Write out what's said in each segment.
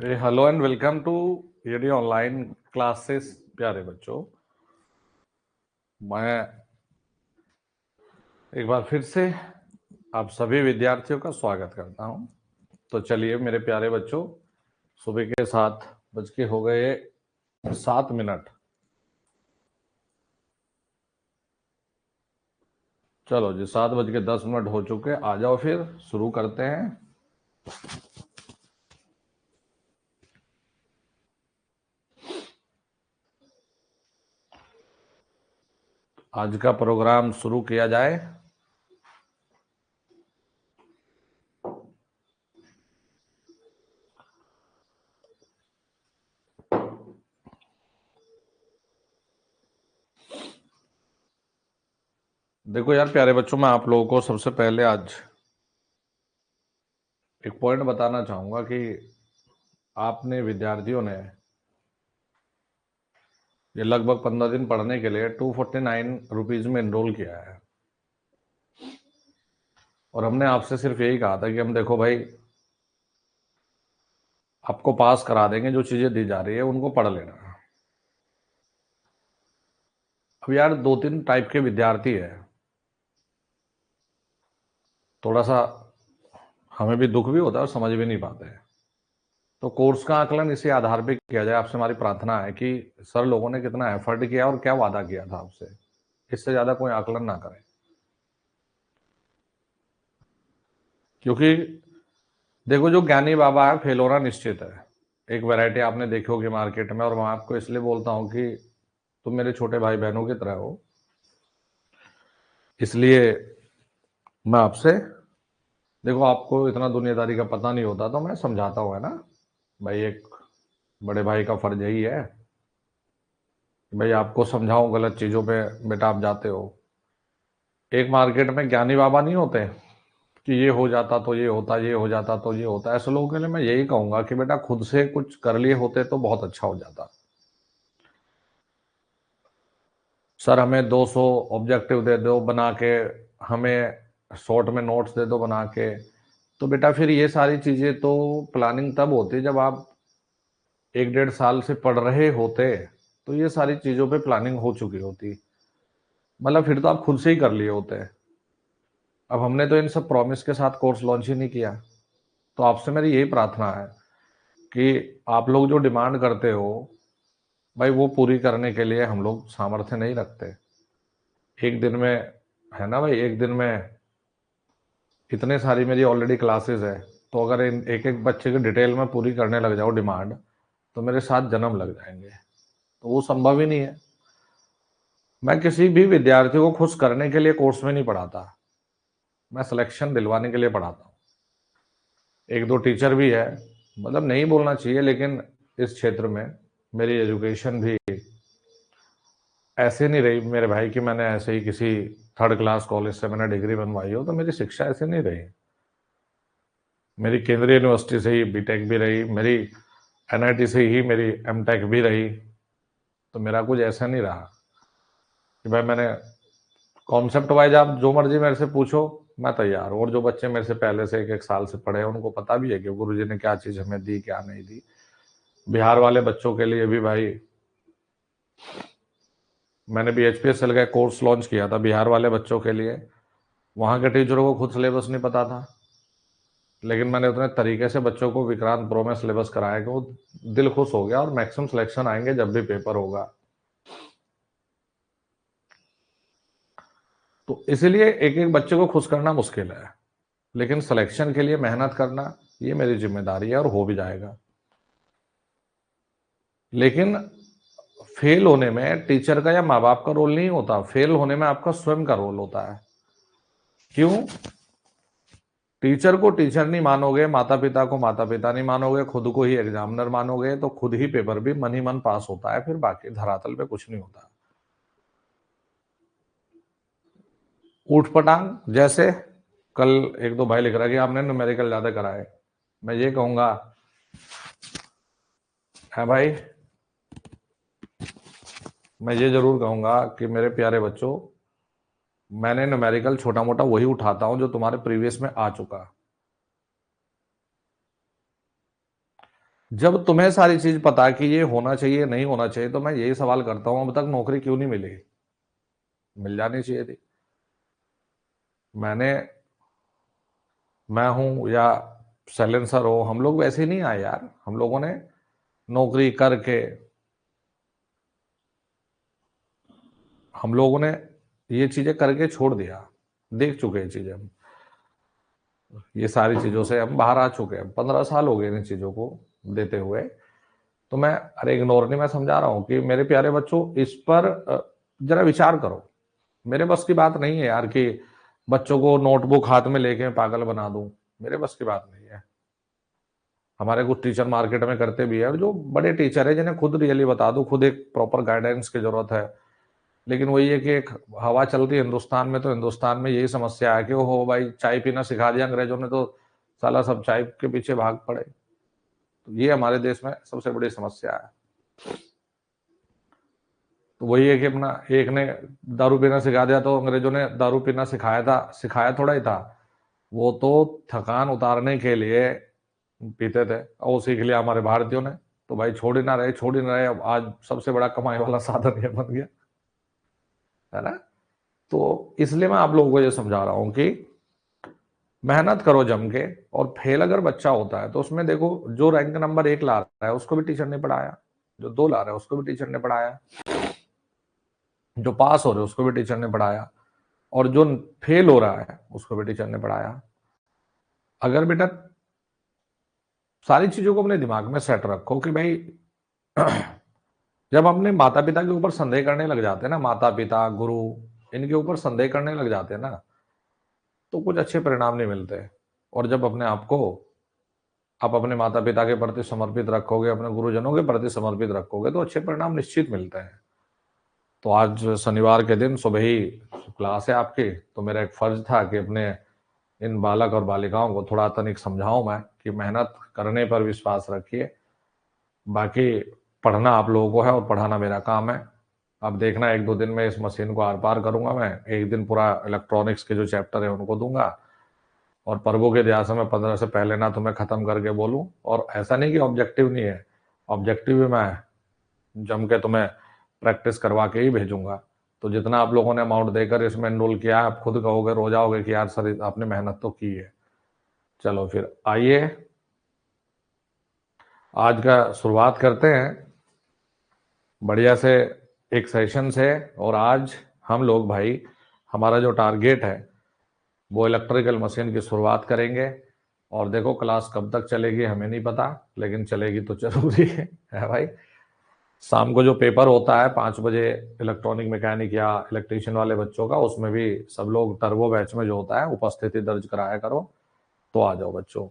Hello and welcome to ED online classes. प्यारे बच्चों, मैं एक बार फिर से आप सभी विद्यार्थियों का स्वागत करता हूं। तो चलिए मेरे प्यारे बच्चों, सुबह के 7 बज के हो गए 7 मिनट। चलो जी, 7 बज के 10 मिनट हो चुके, आ जाओ फिर शुरू करते हैं। आज का प्रोग्राम शुरू किया जाए। देखो यार प्यारे बच्चों, मैं आप लोगों को सबसे पहले आज एक पॉइंट बताना चाहूंगा कि आपने विद्यार्थियों ने ये लगभग 15 दिन पढ़ने के लिए 249 रुपीज में एनरोल किया है। और हमने आपसे सिर्फ यही कहा था कि हम देखो भाई, आपको पास करा देंगे, जो चीजें दी जा रही है उनको पढ़ लेना। अब यार 2-3 टाइप के विद्यार्थी है, थोड़ा सा हमें भी दुख भी होता है और समझ भी नहीं पाते हैं। तो कोर्स का आकलन इसी आधार पे किया जाए। आपसे हमारी प्रार्थना है कि सर लोगों ने कितना एफर्ट किया और क्या वादा किया था आपसे, इससे ज्यादा कोई आकलन ना करें। क्योंकि देखो, जो ज्ञानी बाबा है फेल होना निश्चित है। एक वैरायटी आपने देखी होगी मार्केट में, और मैं आपको इसलिए बोलता हूँ कि तुम मेरे छोटे भाई बहनों की तरह हो, इसलिए मैं आपसे, देखो आपको इतना दुनियादारी का पता नहीं होता तो मैं समझाता हूँ, है ना भाई। एक बड़े भाई का फर्ज यही है कि भाई आपको समझाऊं गलत चीज़ों पे। बेटा आप जाते हो, एक मार्केट में ज्ञानी बाबा नहीं होते कि ये हो जाता तो ये होता, ये हो जाता तो ये होता। ऐसे लोगों के लिए मैं यही कहूंगा कि बेटा खुद से कुछ कर लिए होते तो बहुत अच्छा हो जाता। सर हमें 200 ऑब्जेक्टिव दे दो बना के, हमें शॉर्ट में नोट्स दे दो बना के। तो बेटा फिर ये सारी चीज़ें तो प्लानिंग तब होती जब आप 1-1.5 साल से पढ़ रहे होते, तो ये सारी चीज़ों पे प्लानिंग हो चुकी होती। मतलब फिर तो आप खुद से ही कर लिए होते। अब हमने तो इन सब प्रॉमिस के साथ कोर्स लॉन्च ही नहीं किया। तो आपसे मेरी यही प्रार्थना है कि आप लोग जो डिमांड करते हो भाई, वो पूरी करने के लिए हम लोग सामर्थ्य नहीं रखते एक दिन में, है ना भाई। एक दिन में इतने सारी मेरी ऑलरेडी क्लासेस है, तो अगर इन एक एक बच्चे की डिटेल में पूरी करने लग जाओ डिमांड, तो मेरे 7 जन्म लग जाएंगे। तो वो संभव ही नहीं है। मैं किसी भी विद्यार्थी को खुश करने के लिए कोर्स में नहीं पढ़ाता, मैं सिलेक्शन दिलवाने के लिए पढ़ाता हूँ। एक दो टीचर भी है, मतलब नहीं बोलना चाहिए, लेकिन इस क्षेत्र में मेरी एजुकेशन भी ऐसे नहीं रही मेरे भाई कि मैंने ऐसे ही किसी 3rd क्लास कॉलेज से मैंने डिग्री बनवाई हो। तो मेरी शिक्षा ऐसे नहीं रही। मेरी केंद्रीय यूनिवर्सिटी से ही बीटेक भी रही, मेरी एनआईटी से ही मेरी एमटेक भी रही। तो मेरा कुछ ऐसा नहीं रहा कि भाई मैंने कॉन्सेप्ट वाइज, आप जो मर्जी मेरे से पूछो मैं तैयार हूँ। और जो बच्चे मेरे से पहले से 1-1 साल से पढ़े हैं उनको पता भी है कि गुरुजी ने क्या चीज़ हमें दी क्या नहीं दी। बिहार वाले बच्चों के लिए भी भाई, मैंने भी HPSL का कोर्स लॉन्च किया था बिहार वाले बच्चों के लिए। वहाँ के टीचरों को खुद सिलेबस नहीं पता था, लेकिन मैंने उतने तरीके से बच्चों को विक्रांत प्रो में सिलेबस कराया कि वो दिल खुश हो गया। और मैक्सिमम सिलेक्शन आएंगे जब भी पेपर होगा। तो इसलिए एक एक बच्चे को खुश करना मुश्किल है, लेकिन सिलेक्शन के लिए मेहनत करना ये मेरी जिम्मेदारी है और हो भी जाएगा। लेकिन फेल होने में टीचर का या माँ बाप का रोल नहीं होता, फेल होने में आपका स्वयं का रोल होता है। क्यों? टीचर को टीचर नहीं मानोगे, माता पिता को माता पिता नहीं मानोगे, खुद को ही एग्जामिनर मानोगे, तो खुद ही पेपर भी मन ही मन पास होता है, फिर बाकी धरातल पे कुछ नहीं होता। ऊट पटांग जैसे कल एक दो भाई लिख रहा है कि आपने न्यूमेरिकल ज्यादा कराए। मैं ये कहूंगा है भाई, मैं ये जरूर कहूंगा कि मेरे प्यारे बच्चों, मैंने न्यूमेरिकल छोटा मोटा वही उठाता हूं जो तुम्हारे प्रीवियस में आ चुका। जब तुम्हें सारी चीज पता कि ये होना चाहिए नहीं होना चाहिए, तो मैं यही सवाल करता हूं, अब तक नौकरी क्यों नहीं मिली? मिल जानी चाहिए थी। मैंने मैं हूं या सैलेंसर हो, हम लोग वैसे नहीं आए यार। हम लोगों ने नौकरी करके, हम लोगों ने ये चीजें करके छोड़ दिया। देख चुके हैं चीजें हम। ये सारी चीजों से हम बाहर आ चुके हैं। 15 साल हो गए इन चीजों को देते हुए। तो मैं, अरे इग्नोर नहीं, मैं समझा रहा हूं कि मेरे प्यारे बच्चों, इस पर जरा विचार करो। मेरे बस की बात नहीं है यार कि बच्चों को नोटबुक हाथ में लेके पागल बना दूं। मेरे बस की बात नहीं है। हमारे कुछ टीचर मार्केट में करते भी है, और जो बड़े टीचर है जिन्हें खुद रियली बता दूं, खुद एक प्रॉपर गाइडेंस की जरूरत है। लेकिन वही है कि एक हवा चल रही है हिंदुस्तान में, तो हिंदुस्तान में यही समस्या है कि ओ हो भाई, चाय पीना सिखा दिया अंग्रेजों ने, तो साला सब चाय के पीछे भाग पड़े। तो ये हमारे देश में सबसे बड़ी समस्या है। तो वही है कि अपना एक ने दारू पीना सिखा दिया, तो अंग्रेजों ने दारू पीना सिखाया था? सिखाया थोड़ा ही था। वो तो थकान उतारने के लिए पीते थे, और सीख लिया हमारे भारतीयों ने। तो भाई छोड़ ही ना रहे, छोड़ ही ना रहे। अब आज सबसे बड़ा कमाई वाला साधन ये बन गया है ना। तो इसलिए मैं आप लोगों को ये समझा रहा हूं कि मेहनत करो जम के। और फेल अगर बच्चा होता है तो उसमें देखो, जो रैंक नंबर 1 ला रहा है उसको भी टीचर ने पढ़ाया, जो 2 ला रहा है उसको भी टीचर ने पढ़ाया, जो पास हो रहे उसको भी टीचर ने पढ़ाया, और जो फेल हो रहा है उसको भी टीचर ने पढ़ाया। अगर बेटा सारी चीजों को अपने दिमाग में सेट रखो कि भाई जब अपने माता पिता के ऊपर संदेह करने लग जाते हैं ना, माता पिता गुरु, इनके ऊपर संदेह करने लग जाते हैं ना, तो कुछ अच्छे परिणाम नहीं मिलते। और जब अपने आप को आप अपने माता पिता के प्रति समर्पित रखोगे, अपने गुरुजनों के प्रति समर्पित रखोगे, तो अच्छे परिणाम निश्चित मिलते हैं। तो आज शनिवार के दिन सुबह ही क्लास है आपकी, तो मेरा एक फर्ज था कि अपने इन बालक और बालिकाओं को थोड़ा तनिक समझाऊं मैं कि मेहनत करने पर विश्वास रखिए। बाकी पढ़ना आप लोगों को है और पढ़ाना मेरा काम है। अब देखना, 1-2 दिन में इस मशीन को आर पार करूंगा। मैं एक दिन पूरा इलेक्ट्रॉनिक्स के जो चैप्टर है उनको दूंगा, और प्रभु के दया से मैं 15 से पहले ना तुम्हें खत्म करके बोलूं। और ऐसा नहीं कि ऑब्जेक्टिव नहीं है, ऑब्जेक्टिव भी मैं जम के तुम्हें प्रैक्टिस करवा के ही भेजूंगा। तो जितना आप लोगों ने अमाउंट देकर इसमें एनरोल किया है, आप खुद कहोगे, रो जाओगे कि यार सर आपने मेहनत तो की है। चलो फिर आइए आज का शुरुआत करते हैं बढ़िया से एक सेशन से। और आज हम लोग भाई, हमारा जो टारगेट है वो इलेक्ट्रिकल मशीन की शुरुआत करेंगे। और देखो क्लास कब तक चलेगी हमें नहीं पता, लेकिन चलेगी तो जरूरी है भाई। शाम को जो पेपर होता है 5 बजे, इलेक्ट्रॉनिक मैकेनिक या इलेक्ट्रीशियन वाले बच्चों का, उसमें भी सब लोग टर्बो बैच में जो होता है उपस्थिति दर्ज कराया करो। तो आ जाओ बच्चों।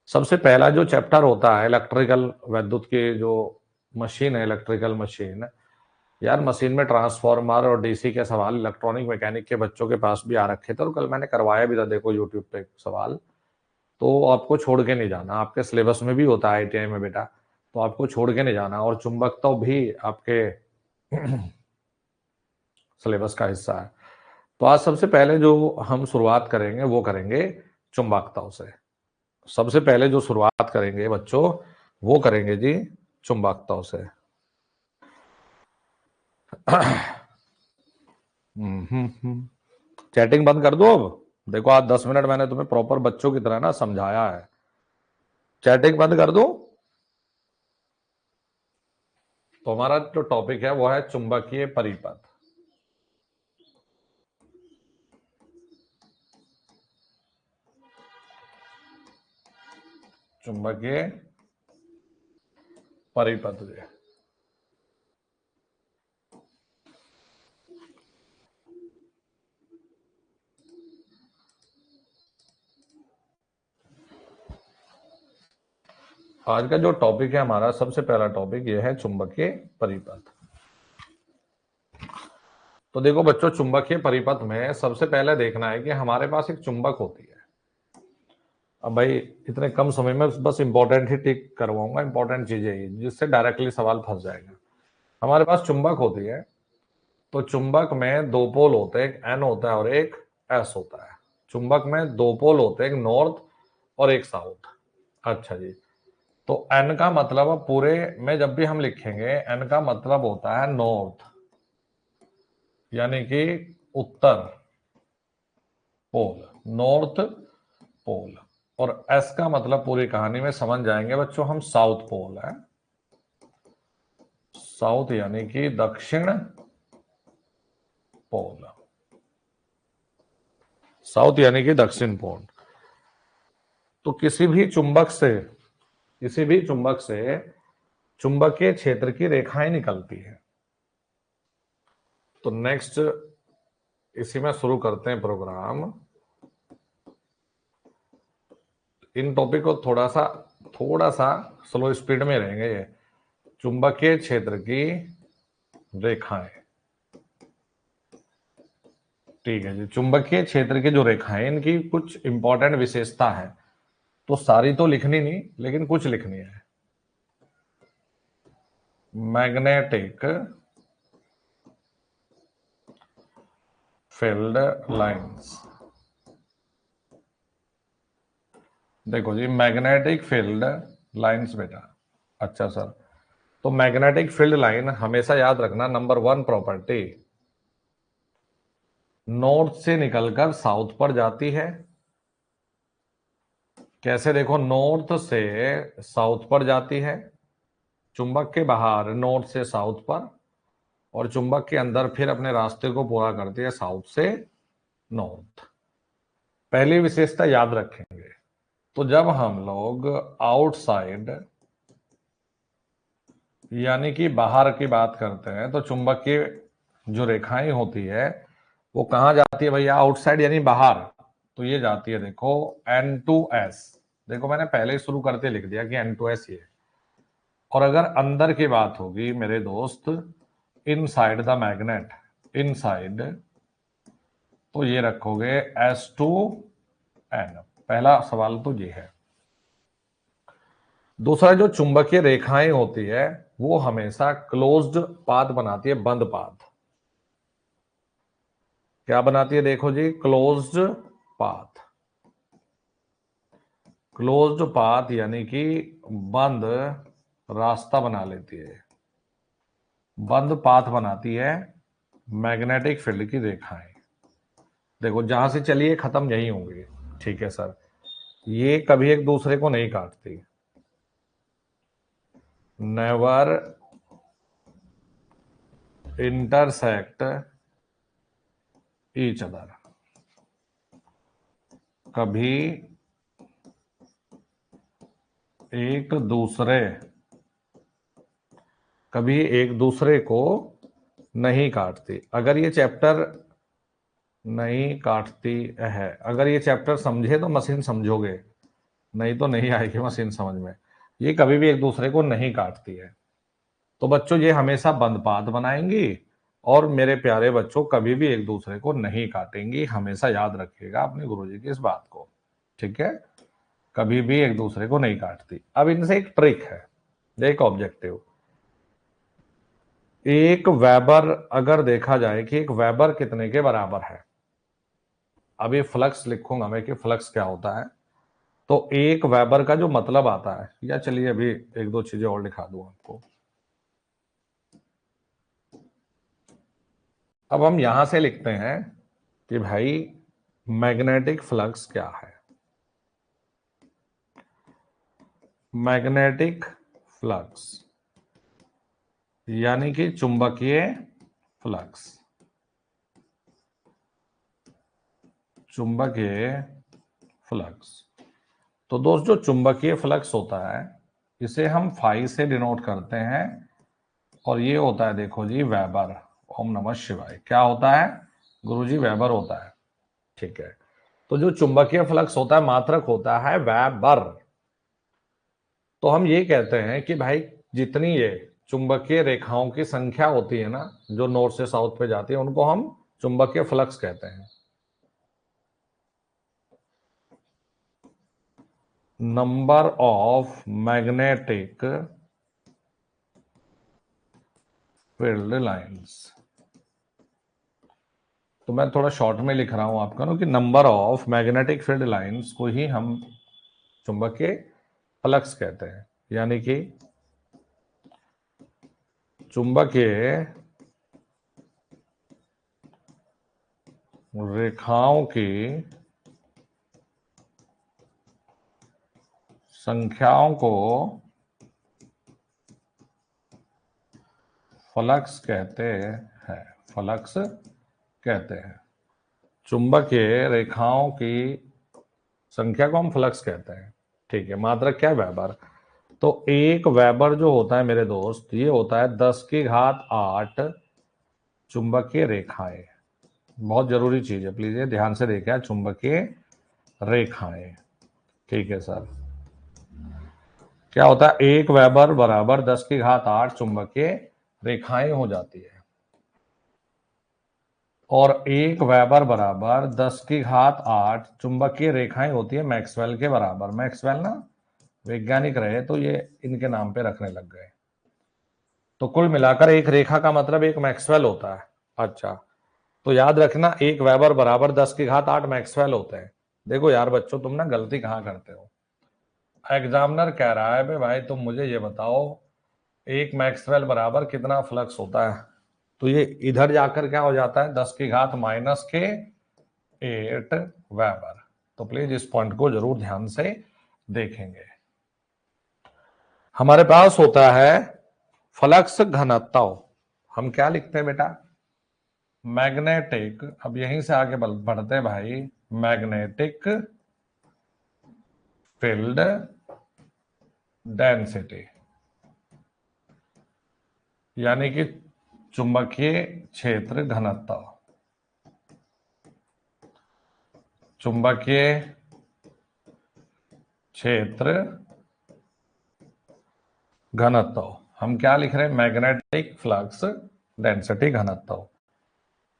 सबसे पहला जो चैप्टर होता है इलेक्ट्रिकल, विद्युत की जो मशीन है, इलेक्ट्रिकल मशीन। यार मशीन में ट्रांसफार्मर और डीसी के सवाल इलेक्ट्रॉनिक मैकेनिक के बच्चों के पास भी आ रखे थे, और कल मैंने करवाया भी था, देखो यूट्यूब पे सवाल। तो आपको छोड़ के नहीं जाना, आपके सिलेबस में भी होता है आईटीआई में बेटा, तो आपको छोड़ के नहीं जाना। और चुंबकत्व तो भी आपके सिलेबस का हिस्सा है। तो आज सबसे पहले जो हम शुरुआत करेंगे वो करेंगे चुंबकत्व से। सबसे पहले जो शुरुआत करेंगे बच्चों वो करेंगे जी चुंबकत्व से। चैटिंग बंद कर दो अब। देखो आज 10 मिनट मैंने तुम्हें प्रॉपर बच्चों की तरह ना समझाया है। चैटिंग बंद कर दो। तो हमारा जो टॉपिक है वो है चुंबकीय परिपथ। चुंबकीय परिपथ जी। आज का जो टॉपिक है हमारा, सबसे पहला टॉपिक ये है चुंबकीय परिपथ। तो देखो बच्चों, चुंबकीय परिपथ में सबसे पहले देखना है कि हमारे पास एक चुंबक होती है। अब भाई इतने कम समय में बस इंपॉर्टेंट ही टिक करवाऊंगा, इंपॉर्टेंट चीजें ही, जिससे डायरेक्टली सवाल फंस जाएगा। हमारे पास चुंबक होती है, तो चुंबक में 2 पोल होते हैं, एक एन होता है और एक एस होता है। चुंबक में 2 पोल होते हैं, एक नॉर्थ और एक साउथ। अच्छा जी। तो एन का मतलब अब पूरे में जब भी हम लिखेंगे एन का मतलब होता है नॉर्थ, यानी कि उत्तर पोल, नॉर्थ पोल। और एस का मतलब पूरी कहानी में समझ जाएंगे बच्चों हम, साउथ पोल है। साउथ यानी कि दक्षिण पोल, साउथ यानी कि दक्षिण पोल। तो किसी भी चुंबक से चुंबकीय क्षेत्र की रेखाएं निकलती है। तो नेक्स्ट इसी में शुरू करते हैं प्रोग्राम। इन टॉपिक को थोड़ा सा स्लो स्पीड में रहेंगे ये। चुंबकीय क्षेत्र की रेखाएं, ठीक है जी। चुंबकीय क्षेत्र की जो रेखाएं, इनकी कुछ इंपॉर्टेंट विशेषता है, तो सारी तो लिखनी नहीं लेकिन कुछ लिखनी है। मैग्नेटिक फील्ड लाइंस, देखो जी मैग्नेटिक फील्ड लाइंस बेटा। अच्छा सर, तो मैग्नेटिक फील्ड लाइन हमेशा याद रखना, नंबर 1 प्रॉपर्टी, नॉर्थ से निकलकर साउथ पर जाती है। कैसे? देखो, नॉर्थ से साउथ पर जाती है, चुंबक के बाहर नॉर्थ से साउथ पर, और चुंबक के अंदर फिर अपने रास्ते को पूरा करती है साउथ से नॉर्थ। पहली विशेषता याद रखेंगे। तो जब हम लोग आउटसाइड यानी कि बाहर की बात करते हैं, तो चुंबक की जो रेखाएं होती है वो कहां जाती है भैया? आउटसाइड यानी बाहर। तो ये जाती है, देखो N2S। देखो मैंने पहले ही शुरू करते लिख दिया कि N2S ये। और अगर अंदर की बात होगी मेरे दोस्त, इनसाइड द मैग्नेट, इनसाइड, तो ये रखोगे S2N। पहला सवाल तो ये है। दूसरा, जो चुंबकीय रेखाएं होती है वो हमेशा क्लोज्ड पाथ बनाती है, बंद पाथ। क्या बनाती है? देखो जी, क्लोज्ड पाथ। क्लोज्ड पाथ यानी कि बंद रास्ता बना लेती है, बंद पाथ बनाती है मैग्नेटिक फील्ड की रेखाएं। देखो जहां से चलिए खत्म यही होंगे, ठीक है सर। ये कभी एक दूसरे को नहीं काटती, नेवर इंटरसेक्ट ईच अदर, कभी एक दूसरे कभी एक दूसरे को नहीं काटती। अगर ये चैप्टर नहीं काटती है, अगर ये चैप्टर समझे तो मशीन समझोगे, नहीं तो नहीं आएगी मशीन समझ में। ये कभी भी एक दूसरे को नहीं काटती है। तो बच्चों ये हमेशा बंद पात बनाएंगी, और मेरे प्यारे बच्चों कभी भी एक दूसरे को नहीं काटेंगी। हमेशा याद रखिएगा अपने गुरुजी की इस बात को, ठीक है? कभी भी एक दूसरे को नहीं काटती। अब इनसे एक ट्रिक है, एक ऑब्जेक्टिव। एक वेबर, अगर देखा जाए कि एक वेबर कितने के बराबर है, अभी फ्लक्स लिखूंगा मैं कि फ्लक्स क्या होता है। तो एक वेबर का जो मतलब आता है, या चलिए अभी एक दो चीजें और दिखा दूं आपको। अब हम यहां से लिखते हैं कि भाई मैग्नेटिक फ्लक्स क्या है। मैग्नेटिक फ्लक्स यानी कि चुंबकीय फ्लक्स, चुंबकीय फ्लक्स। तो दोस्त जो चुंबकीय फ्लक्स होता है इसे हम फाई से डिनोट करते हैं, और ये होता है देखो जी वेबर। ओम नमः शिवाय। क्या होता है गुरुजी? वेबर होता है, ठीक है। तो जो चुंबकीय फ्लक्स होता है मात्रक होता है वेबर। तो हम ये कहते हैं कि भाई जितनी ये चुंबकीय रेखाओं की संख्या होती है ना, जो नॉर्थ से साउथ पे जाती है, उनको हम चुंबकीय फ्लक्स कहते हैं। Number of magnetic field lines. तो मैं थोड़ा शॉर्ट में लिख रहा हूं आपका ना, कि number of magnetic field lines को ही हम चुंबकीय फ्लक्स कहते हैं। यानी कि चुंबकीय रेखाओं की संख्याओं को फ्लक्स कहते हैं। फ्लक्स कहते हैं। चुंबकीय रेखाओं की संख्या को हम फ्लक्स कहते हैं। ठीक है, मात्रक क्या है? वेबर। तो एक वेबर जो होता है मेरे दोस्त, ये होता है 10⁸ चुंबकीय रेखाएं। बहुत जरूरी चीज है, प्लीज ये ध्यान से देखिए, चुंबकीय रेखाएं। ठीक है सर, क्या होता है? एक वेबर बराबर 10⁸ चुंबकीय रेखाएं हो जाती है। और एक वेबर बराबर 10⁸ चुंबकीय रेखाएं होती है मैक्सवेल के बराबर। मैक्सवेल ना वैज्ञानिक रहे, तो ये इनके नाम पे रखने लग गए। तो कुल मिलाकर एक रेखा का मतलब एक मैक्सवेल होता है। अच्छा, तो याद रखना, एक वेबर बराबर 10⁸ मैक्सवेल होते हैं। देखो यार बच्चों, तुम ना गलती कहाँ करते हो। एग्जामिनर कह रहा है भाई तुम मुझे ये बताओ, एक मैक्सवेल बराबर कितना फ्लक्स होता है? तो ये इधर जाकर क्या हो जाता है? 10⁻⁸ वेबर। तो प्लीज इस पॉइंट को जरूर ध्यान से देखेंगे। हमारे पास होता है फ्लक्स घनत्व। हम क्या लिखते हैं बेटा? मैग्नेटिक। अब यहीं से आगे बढ़ते हैं भाई। मैग्नेटिक फील्ड डेंसिटी, यानी कि चुंबकीय क्षेत्र घनत्व। चुंबकीय क्षेत्र घनत्व हम क्या लिख रहे हैं? मैग्नेटिक फ्लक्स डेंसिटी घनत्व।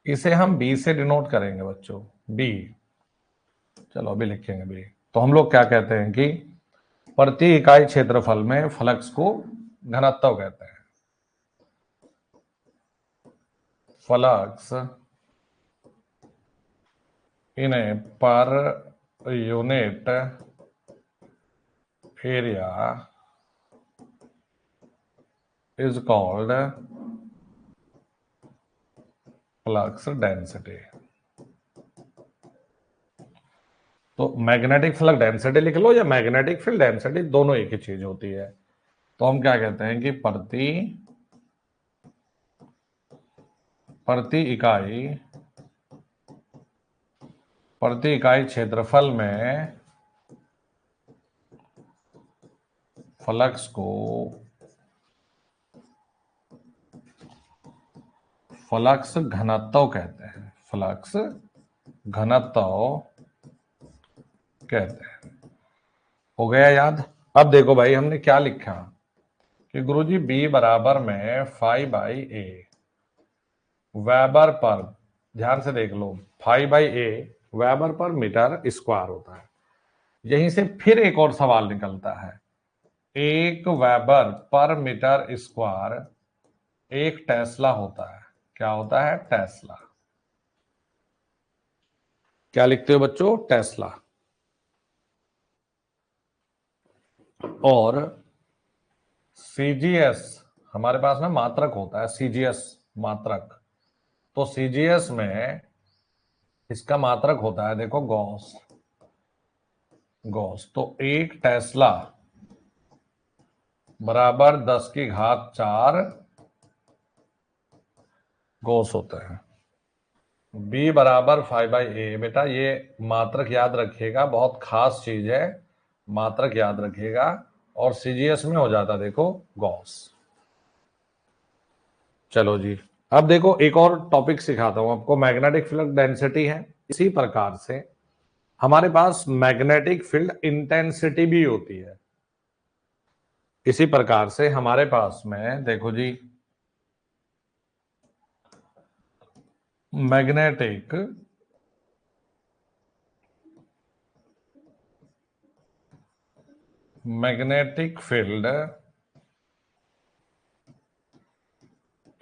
इसे हम बी से डिनोट करेंगे बच्चों, बी। चलो अभी लिखेंगे बी। तो हम लोग क्या कहते हैं कि प्रति इकाई क्षेत्रफल में फ्लक्स को घनत्व कहते हैं। Flux in A per unit area is called flux density. तो मैग्नेटिक फ्लक्स डेंसिटी लिख लो या मैग्नेटिक फील्ड डेंसिटी, दोनों एक ही चीज होती है। तो हम क्या कहते हैं कि प्रति इकाई क्षेत्रफल में फ्लक्स को फ्लक्स घनत्व कहते हैं। फ्लक्स घनत्व कहते हैं। हो गया याद? अब देखो भाई, हमने क्या लिखा कि गुरुजी बी बराबर में φ/a वेबर पर, ध्यान से देख लो, φ/a weber per metre square होता है। यहीं से फिर एक और सवाल निकलता है, एक वेबर पर मीटर स्क्वायर एक टेस्ला होता है। क्या होता है? टेस्ला। क्या लिखते हो बच्चों? टेस्ला। और सीजीएस हमारे पास ना मात्रक होता है, सीजीएस मात्रक। तो सीजीएस में इसका मात्रक होता है, देखो, गॉस। गॉस तो एक टेस्ला बराबर 10⁴ गॉस होते हैं। बी बराबर φ/a। बेटा ये मात्रक याद रखिएगा, बहुत खास चीज है, मात्रक याद रखिएगा। और सीजीएस में हो जाता देखो गॉस। चलो जी, अब देखो एक और टॉपिक सिखाता हूं आपको। मैग्नेटिक फील्ड डेंसिटी है, इसी प्रकार से हमारे पास मैग्नेटिक फील्ड इंटेंसिटी भी होती है। इसी प्रकार से हमारे पास में देखो जी, मैग्नेटिक फील्ड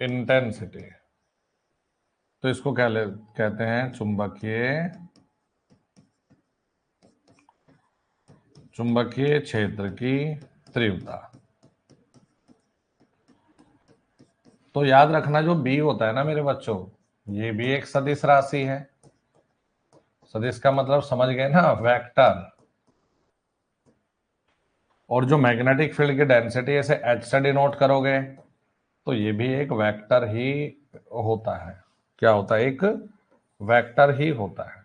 इंटेंसिटी, तो इसको क्या कहते हैं? चुंबकीय क्षेत्र की तीव्रता। तो याद रखना जो बी होता है ना मेरे बच्चों, ये भी एक सदिश राशि है। सदिश का मतलब समझ गए ना, वेक्टर। और जो मैग्नेटिक फील्ड की डेंसिटी ऐसे एच से डिनोट करोगे तो ये भी एक वेक्टर ही होता है। क्या होता है? एक वेक्टर ही होता है।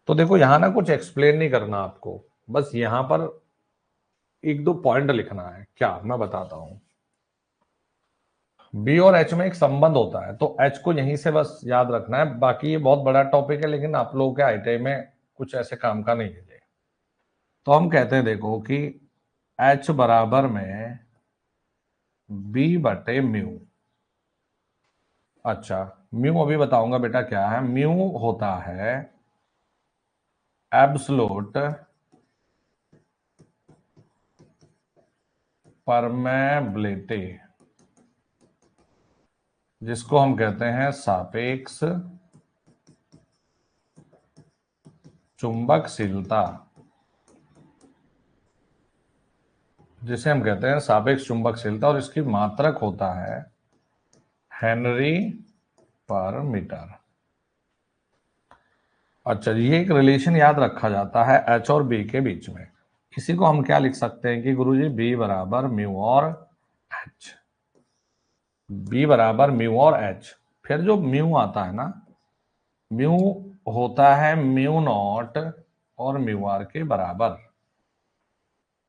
तो देखो यहां ना कुछ एक्सप्लेन नहीं करना आपको, बस यहां पर एक दो पॉइंट लिखना है। क्या मैं बताता हूं। बी और एच में एक संबंध होता है, तो एच को यहीं से बस याद रखना है। बाकी ये बहुत बड़ा टॉपिक है, लेकिन आप लोगों के आईटीआई में कुछ ऐसे काम का नहीं है ये। तो हम कहते हैं देखो कि एच बराबर में बी बटे म्यू। अच्छा, म्यू अभी बताऊंगा बेटा क्या है। म्यू होता है एब्सोल्यूट परमेबिलिटी, जिसको हम कहते हैं सापेक्ष चुंबकशीलता, जिसे हम कहते हैं सापेक्ष चुंबकशीलता, और इसकी मात्रक होता है हेनरी पर मीटर। अच्छा, ये एक रिलेशन याद रखा जाता है एच और बी के बीच में। इसी को हम क्या लिख सकते हैं कि गुरुजी बी बराबर म्यू और एच। बी बराबर म्यू और एच। फिर जो म्यू आता है ना, म्यू होता है म्यू नॉट और म्यू आर के बराबर।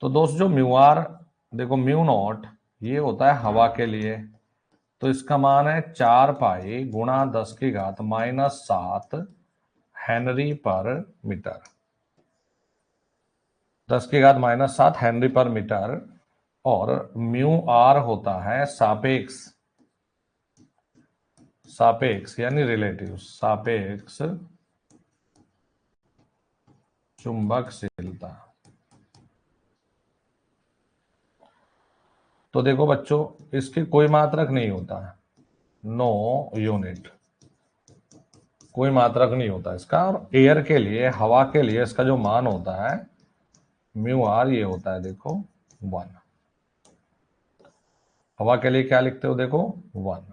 तो दोस्त जो म्यू आर, देखो म्यू नॉट ये होता है हवा के लिए, तो इसका मान है 4 पाई गुणा 10 की घात -7 हेनरी पर मीटर। 10 की घात -7 हेनरी पर मीटर। और म्यू आर होता है सापेक्ष, सापेक्ष यानी रिलेटिव, सापेक्ष चुंबकशीलता। तो देखो बच्चों, इसकी कोई मात्रक नहीं होता है, नो यूनिट, कोई मात्रक नहीं होता इसका। और एयर के लिए, हवा के लिए इसका जो मान होता है म्यू आर, ये होता है देखो 1। हवा के लिए क्या लिखते हो देखो 1।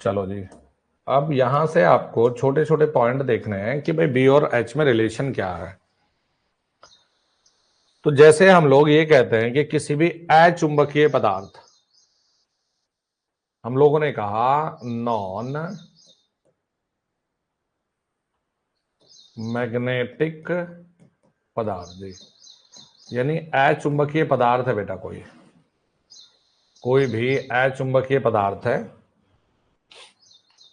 चलो जी, अब यहां से आपको छोटे छोटे पॉइंट देखने हैं कि भाई बी और एच में रिलेशन क्या है। तो जैसे हम लोग ये कहते हैं कि किसी भी अचुंबकीय पदार्थ, हम लोगों ने कहा नॉन मैग्नेटिक पदार्थ जी, यानी अचुंबकीय पदार्थ है बेटा, कोई भी अचुंबकीय पदार्थ है,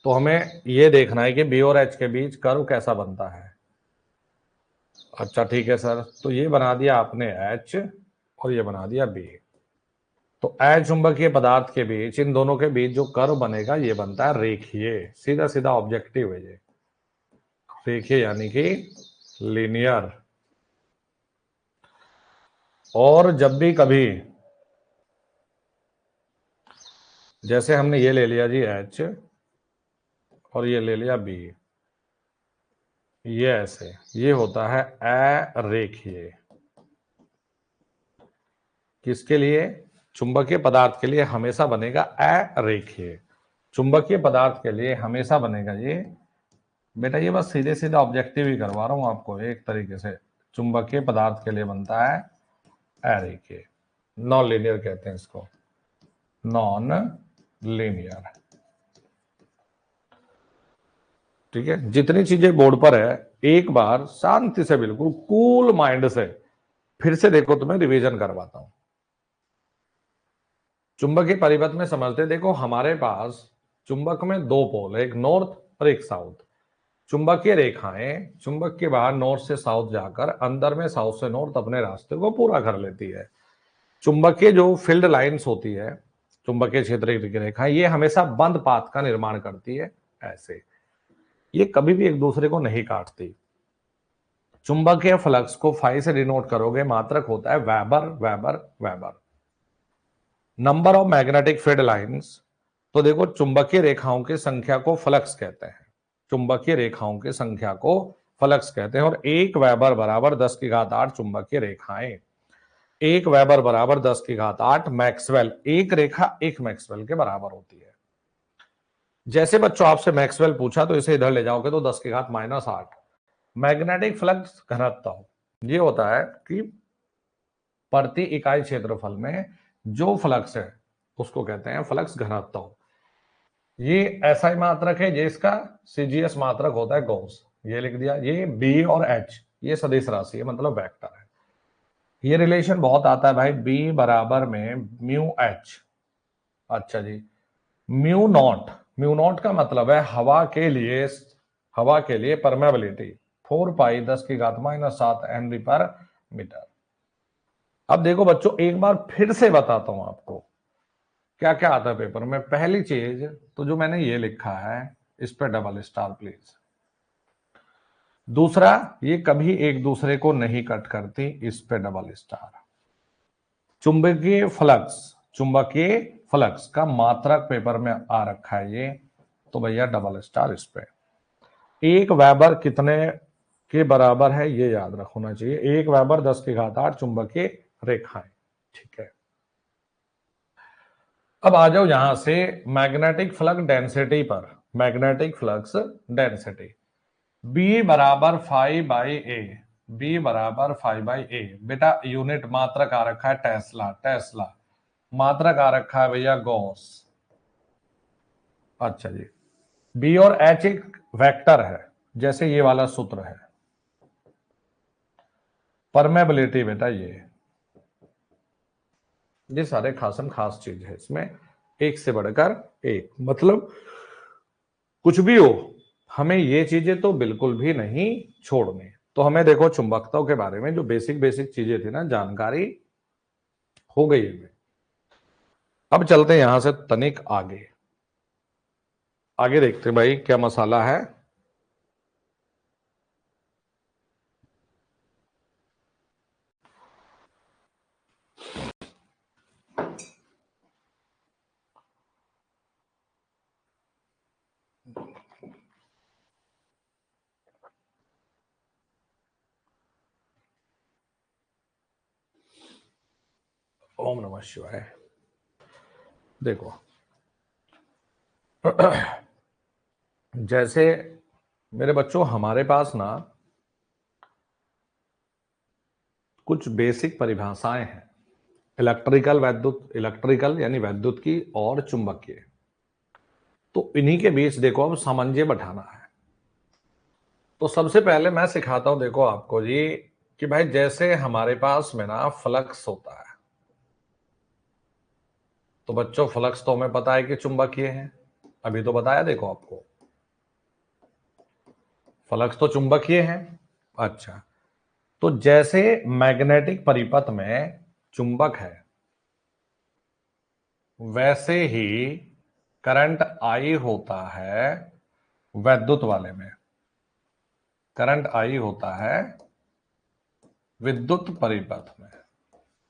तो हमें यह देखना है कि बी और एच के बीच कर्व कैसा बनता है। अच्छा ठीक है सर, तो ये बना दिया आपने एच और ये बना दिया बी। तो अचुंबकीय पदार्थ के बीच, इन दोनों के बीच जो कर्व बनेगा ये बनता है रेखीय। सीधा सीधा ऑब्जेक्टिव है ये, रेखीय यानी कि लीनियर। और जब भी कभी, जैसे हमने ये ले लिया जी एच और ये ले लिया बी, ये ऐसे, ये होता है अरेखीय। किसके लिए? चुंबकीय पदार्थ के लिए हमेशा बनेगा अरेखीय। चुंबकीय पदार्थ के लिए हमेशा बनेगा ये बेटा, ये बस सीधे सीधे ऑब्जेक्टिव ही करवा रहा हूं आपको एक तरीके से। चुंबकीय पदार्थ के लिए बनता है अरेखीय, नॉन लीनियर कहते हैं इसको, नॉन लीनियर। ठीक है, जितनी चीजें बोर्ड पर है एक बार शांति से, बिल्कुल कूल माइंड से फिर से देखो, तुम्हें रिवीजन करवाता हूं। चुंबकीय परिपथ में समझते, देखो हमारे पास चुंबक में दो पोल है, एक नॉर्थ और एक साउथ। चुंबकीय रेखाएं चुंबक के बाहर नॉर्थ से साउथ जाकर अंदर में साउथ से नॉर्थ अपने रास्ते को पूरा कर लेती है। चुंबकीय जो फील्ड लाइंस होती है, चुंबकीय क्षेत्र की रेखाएं, ये हमेशा बंद पाथ का निर्माण करती है ऐसे, ये कभी भी एक दूसरे को नहीं काटती। चुंबकीय फ्लक्स को फाई से डिनोट करोगे, मात्रक होता है weber weber weber. Number of magnetic field lines, तो देखो चुंबकीय रेखाओं की संख्या को फ्लक्स कहते हैं, चुंबकीय रेखाओं की संख्या को फ्लक्स कहते हैं। और 1 वेबर बराबर 10 की घात 8 चुंबकीय रेखाएं। 1 वेबर बराबर 10 की घात 8 मैक्सवेल, एक रेखा 1 मैक्सवेल के बराबर होती है। जैसे बच्चों आपसे मैक्सवेल पूछा तो इसे इधर ले जाओगे तो 10 की घात -8। मैग्नेटिक फ्लक्स घनत्व ये होता है कि प्रति इकाई क्षेत्रफल में जो फ्लक्स है उसको कहते हैं फ्लक्स घनत्व। ये एसआई मात्रक है, ये इसका सीजीएस मात्रक होता है गॉस, ये लिख दिया। ये बी और एच ये सदिश राशि है, मतलब वेक्टर है। ये रिलेशन बहुत आता है भाई, बी बराबर में म्यू एच। अच्छा जी, म्यू नॉट का मतलब है हवा के लिए परमेबिलिटी 4 पाई 10 की घात -7 हेनरी पर मीटर। अब देखो बच्चों, एक बार फिर से बताता हूं आपको क्या क्या आता है पेपर में। पहली चीज तो जो मैंने ये लिखा है इस पे डबल स्टार प्लीज। दूसरा, ये कभी एक दूसरे को नहीं कट करती, इस पे डबल स्टार। चुंबकीय फ्लक्स का मात्रक पेपर में आ रखा है ये, तो भैया डबल स्टार इस पे। 1 वेबर कितने के बराबर है ये याद रखना चाहिए। 1 वेबर 10 की घात 8 चुंबकीय रेखाएं। ठीक है, अब आ जाओ यहां से मैग्नेटिक फ्लक्स डेंसिटी पर। मैग्नेटिक फ्लक्स डेंसिटी बी बराबर 5/A, बी बराबर 5/A। बेटा यूनिट मात्रक आ रखा है टेस्ला, टेस्ला मात्रक आ रखा है भैया गॉस। अच्छा जी, बी और एच एक वेक्टर है, जैसे ये वाला सूत्र है। परमेबिलिटी बेटा ये सारे खासम खास चीज है इसमें, एक से बढ़कर एक, मतलब कुछ भी हो हमें ये चीजें तो बिल्कुल भी नहीं छोड़नी। तो हमें देखो चुंबकत्व के बारे में जो बेसिक बेसिक चीजें थी ना, जानकारी हो गई है। अब चलते हैं यहां से तनिक आगे, आगे देखते हैं भाई क्या मसाला है। ओम नमः शिवाय। देखो जैसे मेरे बच्चों हमारे पास ना कुछ बेसिक परिभाषाएं हैं, इलेक्ट्रिकल यानी वैद्युत की और चुंबकीय। तो इन्हीं के बीच देखो अब सामंजस्य बैठाना है। तो सबसे पहले मैं सिखाता हूं देखो आपको जी कि भाई जैसे हमारे पास में ना फ्लक्स होता है, तो बच्चों फ्लक्स तो हमें पता है कि चुंबकीय है, अभी तो बताया देखो आपको, फ्लक्स तो चुंबकीय है। अच्छा, तो जैसे मैग्नेटिक परिपथ में चुंबक है, वैसे ही करंट आई होता है वैद्युत वाले में, करंट आई होता है विद्युत परिपथ में।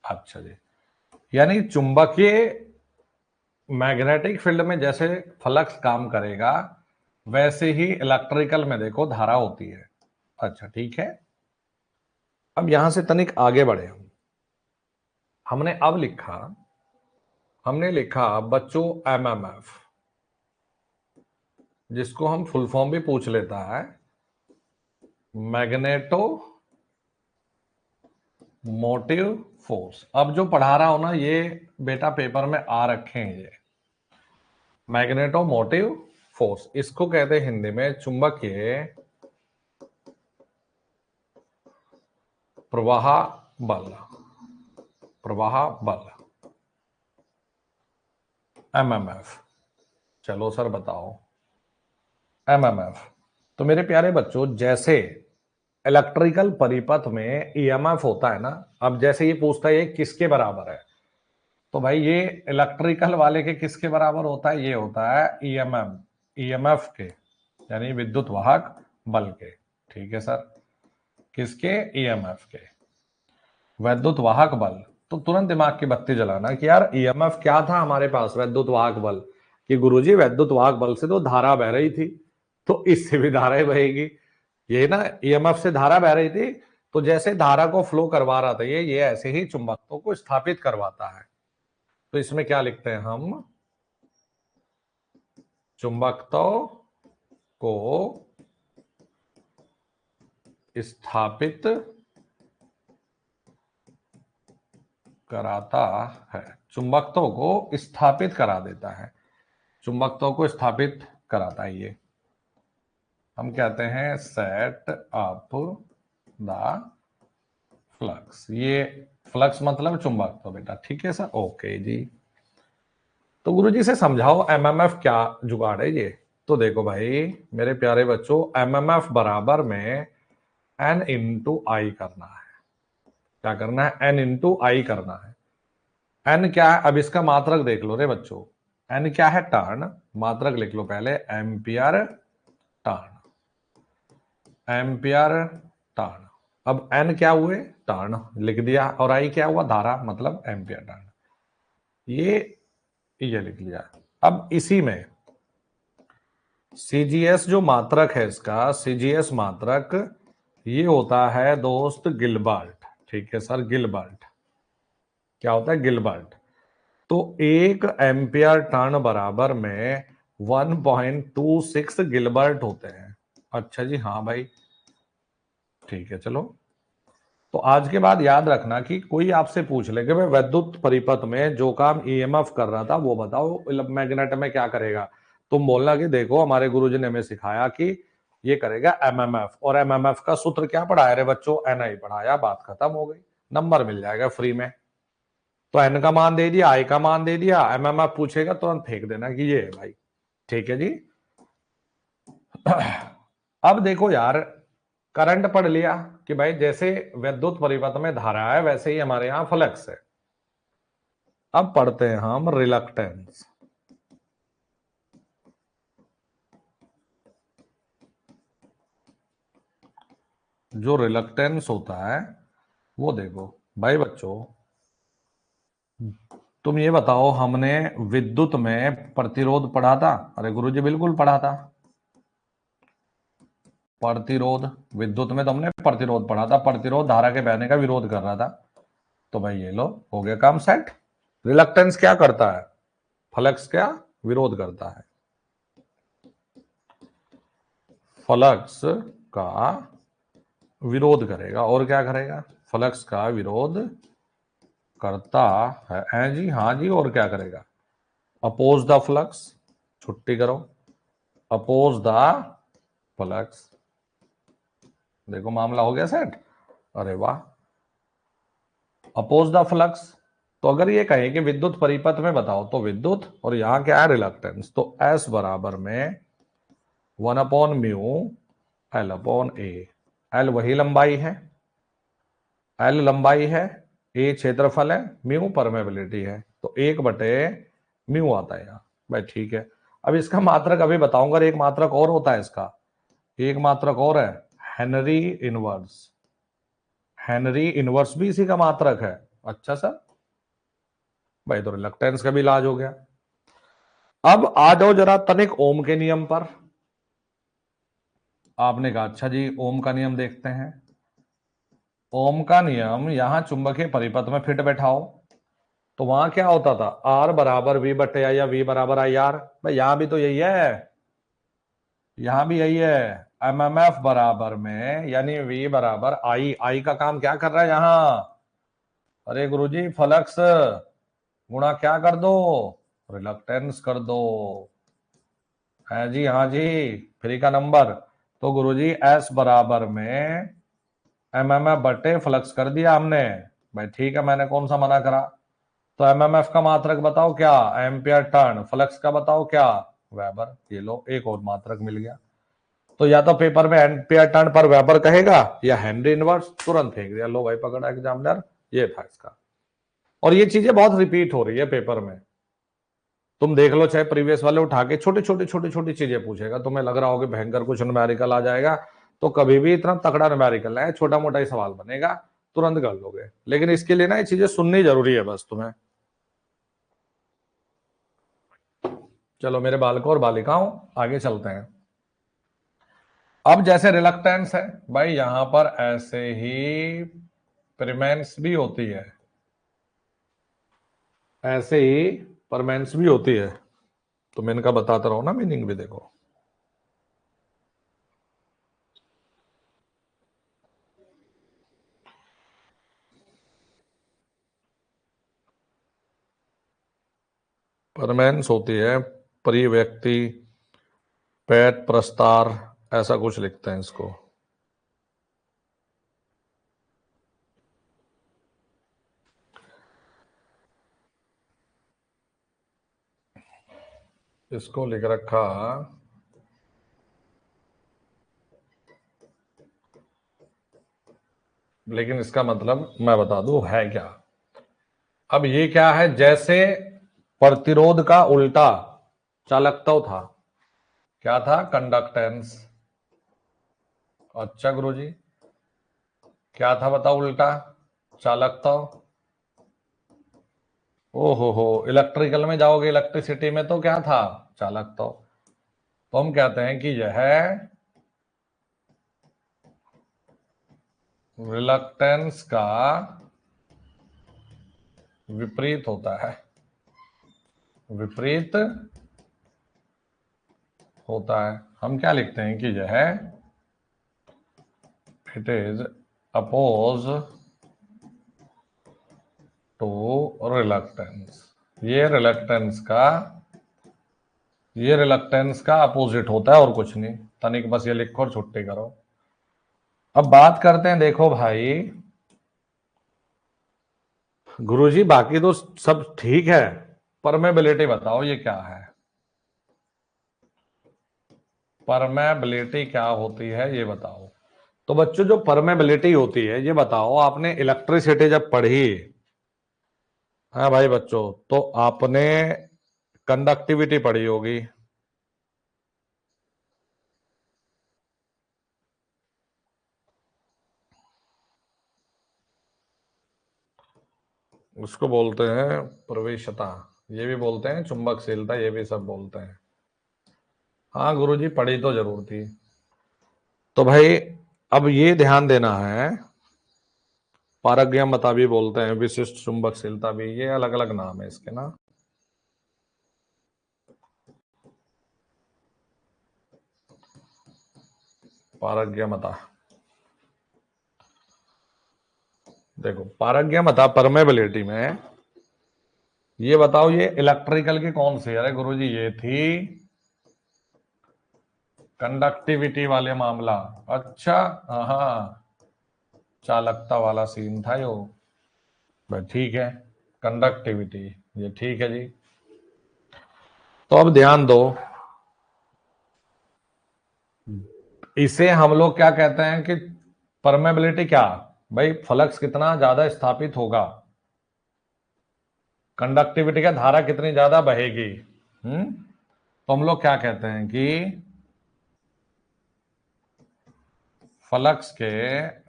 अच्छा जी, यानी चुंबकीय मैग्नेटिक फील्ड में जैसे फ्लक्स काम करेगा, वैसे ही इलेक्ट्रिकल में देखो धारा होती है। अच्छा ठीक है, अब यहां से तनिक आगे बढ़े हमने लिखा बच्चों एमएमएफ, जिसको हम फुल फॉर्म भी पूछ लेता है, मैग्नेटो मोटिव फोर्स। अब जो पढ़ा रहा हूं ना ये बेटा पेपर में आ रखे हैं, ये मैग्नेटो मोटिव फोर्स, इसको कहते हैं हिंदी में चुंबकीय प्रवाह बल, प्रवाह बल, एमएमएफ। चलो सर बताओ एमएमएफ। तो मेरे प्यारे बच्चों जैसे इलेक्ट्रिकल परिपथ में ईएमएफ होता है ना, अब जैसे ये पूछता है ये किसके बराबर है, तो भाई ये इलेक्ट्रिकल वाले के किसके बराबर होता है, ये होता है ईएमएफ के, यानी विद्युत वाहक बल के। ठीक है सर, किसके, ईएमएफ के, वैद्युत वाहक बल। तो तुरंत दिमाग की बत्ती जलाना कि यार ईएमएफ क्या था हमारे पास, वैद्युत वाहक बल, कि गुरुजी वैद्युत वाहक बल से तो धारा बह रही थी, तो इससे भी धारा बहेगी। ये ना ईएमएफ से धारा बह रही थी, तो जैसे धारा को फ्लो करवा रहा था ये ऐसे ही चुंबकत्व को स्थापित करवाता है। तो इसमें क्या लिखते हैं हम, चुंबकत्व को स्थापित कराता है, चुंबकत्व को स्थापित करा देता है, चुंबकत्व को स्थापित कराता है। ये हम कहते हैं सेट अप द फ्लक्स। ये फ्लक्स मतलब चुंबकत्व बेटा, ठीक है सर, ओके जी। तो गुरुजी से समझाओ एमएमएफ क्या जुगाड़ है ये। तो देखो भाई मेरे प्यारे बच्चों, एमएमएफ बराबर में एन इंटू आई करना है। क्या करना है, एन इंटू आई करना है। एन क्या है, अब इसका मात्रक देख लो रे बच्चों, एन क्या है, टर्न, मात्रक लिख लो पहले, एम्पियर टर्न, एम्पियर टर्न। अब एन क्या हुए, टर्न लिख दिया, और आई क्या हुआ, धारा, मतलब एम्पियर टर्न, ये लिख लिया। अब इसी में सीजीएस जो मात्रक है इसका, सीजीएस मात्रक ये होता है दोस्त गिलबर्ट, ठीक है सर, गिलबर्ट। क्या होता है, गिलबर्ट। तो 1 एम्पियर टर्न बराबर में 1.26 गिलबर्ट होते हैं। अच्छा जी, हाँ भाई, ठीक है चलो। तो आज के बाद याद रखना कि कोई आपसे पूछ ले कि भाई विद्युत परिपथ में जो काम ईएमएफ कर रहा था वो बताओ मैग्नेट में क्या करेगा, तुम बोलना कि देखो हमारे गुरुजी ने हमें सिखाया कि ये करेगा एमएमएफ, और एमएमएफ का सूत्र क्या पढ़ाया रे बच्चों, एनआई पढ़ाया, बात खत्म हो गई, नंबर मिल जाएगा फ्री में। तो एन का मान दे दिया, आई का मान दे दिया, एमएमएफ पूछेगा तुरंत फेंक देना कि ये है भाई, ठीक है जी। अब देखो यार, करंट पढ़ लिया कि भाई जैसे विद्युत परिपथ में धारा है वैसे ही हमारे यहां फ्लक्स है। अब पढ़ते हैं हम रिलक्टेंस। जो रिलक्टेंस होता है वो देखो भाई बच्चों, तुम ये बताओ, हमने विद्युत में प्रतिरोध पढ़ा था, अरे गुरुजी बिल्कुल पढ़ा था। प्रतिरोध, विद्युत में तो हमने प्रतिरोध पढ़ा था, प्रतिरोध धारा के बहने का विरोध कर रहा था। तो भाई ये लो, हो गया काम सेट। रिलक्टेंस क्या करता है, फ्लक्स क्या विरोध करता है, फ्लक्स का विरोध करेगा, और क्या करेगा, फ्लक्स का विरोध करता है जी, हाँ जी, और क्या करेगा, अपोज द फ्लक्स, छुट्टी करो, अपोज द फ्लक्स। देखो मामला हो गया सेट, अरे वाह, अपोज द फ्लक्स। तो अगर ये कहें कि विद्युत परिपथ में बताओ, तो विद्युत, और यहां क्या है रिलक्टेंस, तो एस बराबर में 1/μ L/A। एल वही लंबाई है, एल लंबाई है, ए क्षेत्रफल है, म्यू परमेबिलिटी है, तो 1/μ आता है यहाँ भाई, ठीक है। अब इसका मात्रक अभी बताऊंगा, एक मात्रक और होता है इसका, एक मात्रक और है, हेनरी इनवर्स। हेनरी इनवर्स भी इसी का मात्रक है। अच्छा सर, भाई तो रिलक्टेंस का भी इलाज हो गया। अब आ जाओ जरा तनिक ओम के नियम पर। आपने कहा अच्छा जी ओम का नियम देखते हैं। ओम का नियम यहां चुंबकीय परिपथ में फिट बैठाओ, तो वहां क्या होता था, आर बराबर वी बटे आई या वी बराबर आई आर, भाई यहां भी तो यही है, यहां भी यही है, एमएमएफ बराबर में यानी वी बराबर आई, आई का काम क्या कर रहा है यहां, अरे गुरुजी फ्लक्स गुणा क्या कर दो, रिलक्टेंस कर दो, है जी, हाँ जी, फ्री का नंबर। तो गुरुजी एस बराबर में एमएमएफ बटे फ्लक्स कर दिया हमने, भाई ठीक है, मैंने कौन सा मना करा। तो एमएमएफ का मात्रक बताओ क्या, एम्पियर टर्न, फ्लक्स का बताओ क्या, वेबर। ये लो एक और मात्रक मिल गया। तो या तो पेपर में एम्पियर टर्न पर वेबर कहेगा या हेनरी इनवर्स, तुरंत फेंक दिया, लो भाई पकड़ा एग्जामिनर, ये था इसका। और ये चीजें बहुत रिपीट हो रही है पेपर में, तुम देख लो, चाहे प्रीवियस वाले उठा के छोटी छोटी छोटी छोटी चीजें पूछेगा, तुम्हें लग रहा होगा भयंकर कुछ न्यूमेरिकल आ जाएगा, तो कभी भी इतना तगड़ा न्यूमेरिकल है, छोटा मोटा ही सवाल बनेगा, तुरंत कर लोगे। लेकिन इसके लिए ना ये चीजें सुननी जरूरी है बस तुम्हें। चलो मेरे बालकों और बालिकाओं, आगे चलते हैं। अब जैसे रिलक्टेंस है भाई, यहां पर ऐसे ही परमेंस भी होती है, ऐसे ही परमेंस भी होती है। तो मैं इनका बताता रहा हूं ना, मीनिंग भी देखो। परमेंस होती है परिव्यक्ति, पैट, प्रस्तार, ऐसा कुछ लिखते हैं इसको। इसको लिख रखा, लेकिन इसका मतलब मैं बता दूं है क्या। अब ये क्या है, जैसे प्रतिरोध का उल्टा चालकता था, क्या था, कंडक्टेंस। अच्छा गुरुजी, क्या था बताओ उल्टा, चालकता। हो, इलेक्ट्रिकल में जाओगे, इलेक्ट्रिसिटी में तो क्या था, चालकता। तो हम कहते हैं कि यह रिलक्टेंस का विपरीत होता है, विपरीत होता है। हम क्या लिखते हैं कि यह it is oppose to reluctance. ये रिलक्टेंस का, ये रिलक्टेंस का अपोजिट होता है और कुछ नहीं। तनिक बस ये लिखो और छुट्टी करो। अब बात करते हैं, देखो भाई गुरुजी बाकी तो सब ठीक है, परमेबिलिटी बताओ ये क्या है, परमेबिलिटी क्या होती है ये बताओ। तो बच्चों जो परमेबिलिटी होती है ये बताओ, आपने इलेक्ट्रिसिटी जब पढ़ी, हाँ भाई बच्चों, तो आपने कंडक्टिविटी पढ़ी होगी। उसको बोलते हैं प्रवेशता, ये भी बोलते हैं चुंबकशीलता, ये भी सब बोलते हैं। हाँ गुरुजी पढ़ी तो जरूर थी। तो भाई अब ये ध्यान देना है, पारगम्यता भी बोलते हैं, विशिष्ट चुंबकशीलता भी, ये अलग अलग नाम है इसके ना। पारगम्यता, देखो पारगम्यता परमेबिलिटी में, ये बताओ ये इलेक्ट्रिकल की कौन सी है गुरुजी, ये थी कंडक्टिविटी वाले मामला। अच्छा, हाँ, चालकता वाला सीन था यो। बस ठीक है, कंडक्टिविटी, ये ठीक है जी। तो अब ध्यान दो, इसे हम लोग क्या कहते हैं कि परमेबिलिटी क्या, भाई फ्लक्स कितना ज्यादा स्थापित होगा, कंडक्टिविटी का धारा कितनी ज्यादा बहेगी। तो हम लोग क्या कहते हैं कि फ्लक्स के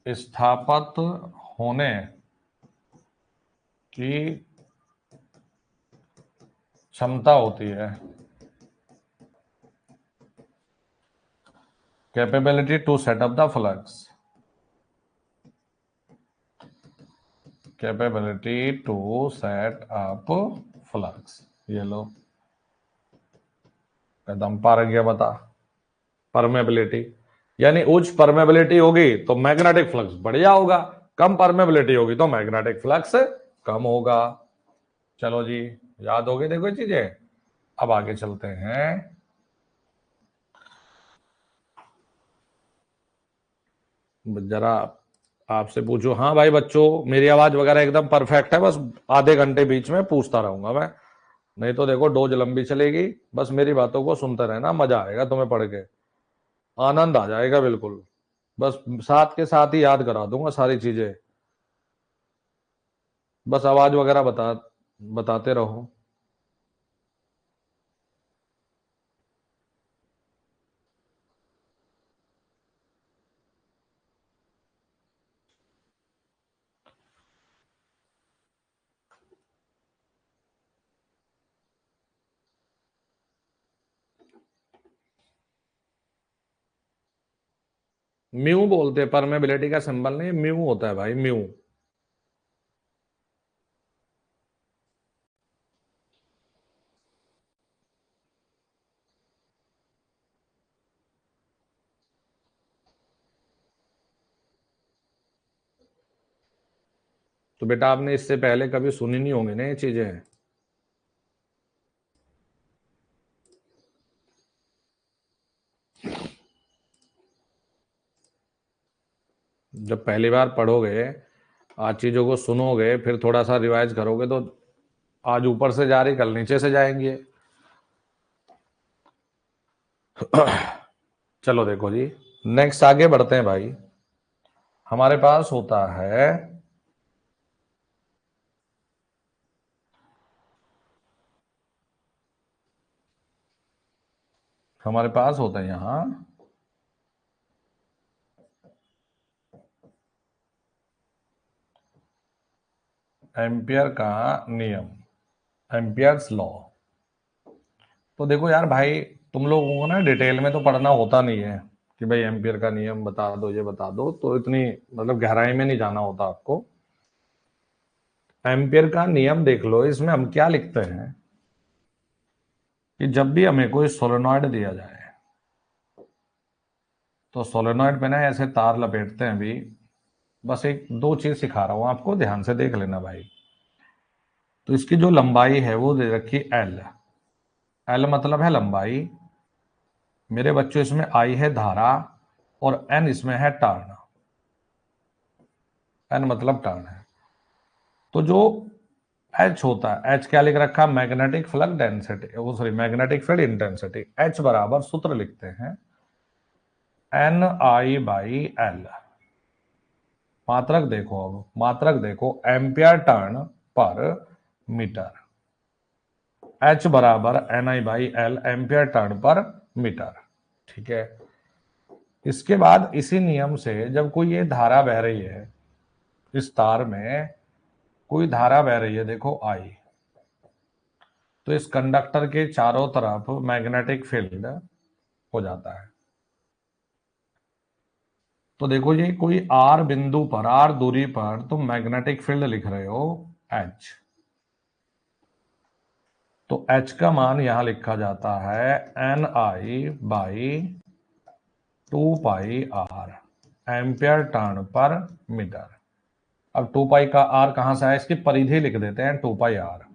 स्थापित होने की क्षमता होती है, capability to set up the flux, capability to set up flux, ये लो एकदम पारंगे बता। परमेबिलिटी यानी उच्च परमेबिलिटी होगी तो मैग्नेटिक फ्लक्स बढ़िया होगा, कम परमेबिलिटी होगी तो मैग्नेटिक फ्लक्स कम होगा। चलो जी, याद हो गई देखो ये चीजें। अब आगे चलते हैं, जरा आपसे पूछो। हाँ भाई बच्चों, मेरी आवाज वगैरह एकदम परफेक्ट है, बस आधे घंटे बीच में पूछता रहूंगा मैं, नहीं तो देखो डोज लंबी चलेगी। बस मेरी बातों को सुनते रहना, मजा आएगा तुम्हें पढ़ के, आनंद आ जाएगा बिल्कुल। बस साथ के साथ ही याद करा दूंगा सारी चीजें, बस आवाज वगैरह बताते रहो। म्यू बोलते हैं, परमेबिलिटी का सिंबल नहीं, म्यू होता है भाई, म्यू। तो बेटा आपने इससे पहले कभी सुनी नहीं होंगी ना ये चीजें। जब पहली बार पढ़ोगे, आज चीजों को सुनोगे, फिर थोड़ा सा रिवाइज करोगे, तो आज ऊपर से जा रही, कल नीचे से जाएंगे। चलो देखो जी, नेक्स्ट आगे बढ़ते हैं भाई। हमारे पास होता है, हमारे पास होता है यहां एम्पियर का नियम, एम्पियर्स लॉ। तो देखो यार भाई, तुम लोगों को ना डिटेल में तो पढ़ना होता नहीं है कि भाई एम्पियर का नियम बता दो, ये बता दो, तो इतनी मतलब गहराई में नहीं जाना होता आपको। एम्पियर का नियम देख लो, इसमें हम क्या लिखते हैं कि जब भी हमें कोई सोलेनॉइड दिया जाए, तो सोलेनॉइड पे ना ऐसे तार लपेटते हैं भी। बस एक दो चीज सिखा रहा हूं आपको, ध्यान से देख लेना भाई। तो इसकी जो लंबाई है वो दे रखी एल। एल मतलब है लंबाई। मेरे बच्चों इसमें आई है धारा, और एन इसमें है टर्न। एन मतलब टर्न है। तो जो एच होता है, एच क्या लिख रखा, मैग्नेटिक फ्लक्स डेंसिटी, वो sorry magnetic field intensity. H बराबर सूत्र लिखते हैं एन आई बाई एल। मात्रक देखो, अब मात्रक देखो, ampere turn per metre. H बराबर N I by L, ampere turn per metre. ठीक है। इसके बाद इसी नियम से जब कोई ये धारा बह रही है, इस तार में कोई धारा बह रही है, देखो आई, तो इस कंडक्टर के चारों तरफ मैग्नेटिक फील्ड हो जाता है। तो देखो ये कोई आर बिंदु पर, आर दूरी पर तुम मैग्नेटिक फील्ड लिख रहे हो एच। तो एच का मान यहां लिखा जाता है N I by 2 pi R, ampere turn per metre. अब 2 पाई का आर कहां से आया, इसकी परिधि लिख देते हैं 2 पाई आर।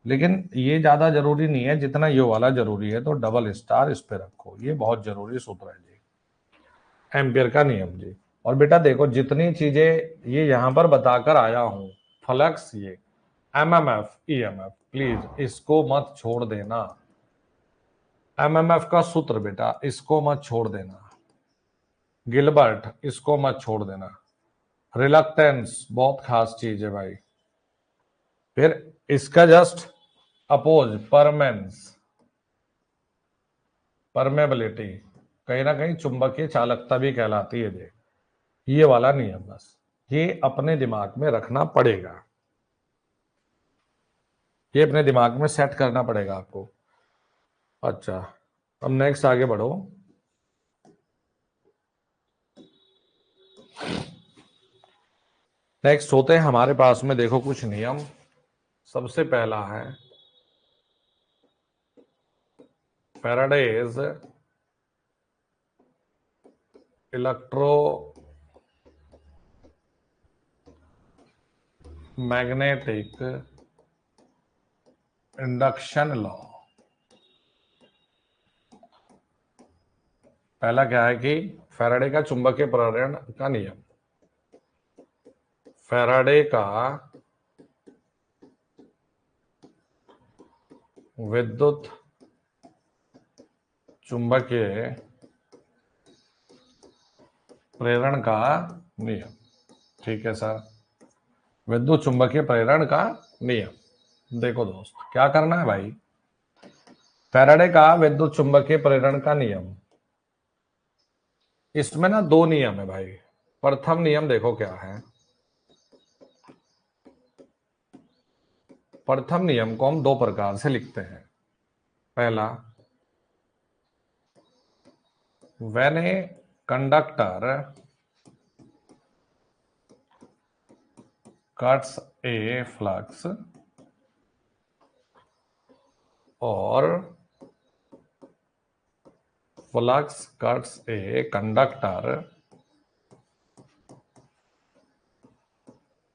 लेकिन ये ज्यादा जरूरी नहीं है जितना ये वाला जरूरी है, तो डबल स्टार इस पे रखो, ये बहुत जरूरी सूत्र है जी, एम्पियर का नियम जी। और बेटा देखो, जितनी चीजें ये यहां पर बताकर आया हूं, फ्लक्स, ये एमएमएफ, ईएमएफ, प्लीज इसको मत छोड़ देना। एमएमएफ का सूत्र बेटा, इसको मत छोड़ देना। गिलबर्ट, इसको मत छोड़ देना। रिलक्टेंस बहुत खास चीज है भाई। फिर इसका जस्ट अपोज परमेंस, परमेबिलिटी, कहीं ना कहीं चुंबकीय चालकता भी कहलाती है ये वाला नियम। बस ये अपने दिमाग में रखना पड़ेगा, ये अपने दिमाग में सेट करना पड़ेगा आपको। अच्छा, अब नेक्स्ट आगे बढ़ो। नेक्स्ट होते हैं हमारे पास में, देखो कुछ नियम। सबसे पहला है फैराडेज इलेक्ट्रोमैग्नेटिक इंडक्शन लॉ। पहला क्या है कि फैराडे का चुंबकीय प्रेरण का नियम। फैराडे का विद्युत चुंबकीय प्रेरण का नियम। ठीक है सर, विद्युत चुंबकीय प्रेरण का नियम। देखो दोस्त, क्या करना है भाई, फैराडे का विद्युत चुंबकीय प्रेरण का नियम, इसमें ना दो नियम है भाई। प्रथम नियम देखो क्या है। प्रथम नियम को हम दो प्रकार से लिखते हैं। पहला, when a conductor cuts a flux or flux cuts a conductor,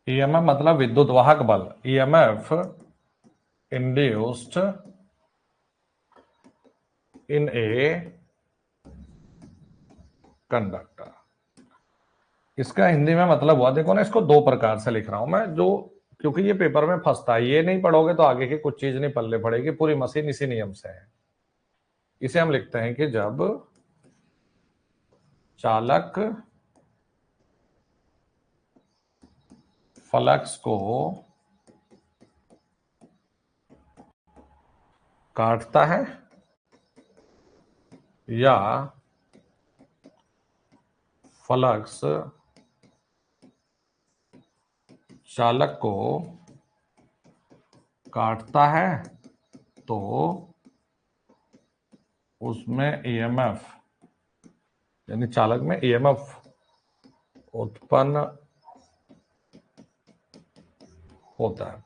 EMF मतलब विद्युत वाहक बल, EMF induced in a conductor. इसका हिंदी में मतलब हुआ, देखो ना, इसको दो प्रकार से लिख रहा हूं मैं, जो क्योंकि ये पेपर में फंसता है, ये नहीं पढ़ोगे तो आगे की कुछ चीज नहीं पल्ले पड़ेगी, पूरी मशीन इसी नियम से है। इसे हम लिखते हैं कि जब चालक फ्लक्स को काटता है या फ्लक्स चालक को काटता है तो उसमें ईएमएफ यानी चालक में ईएमएफ उत्पन्न होता है।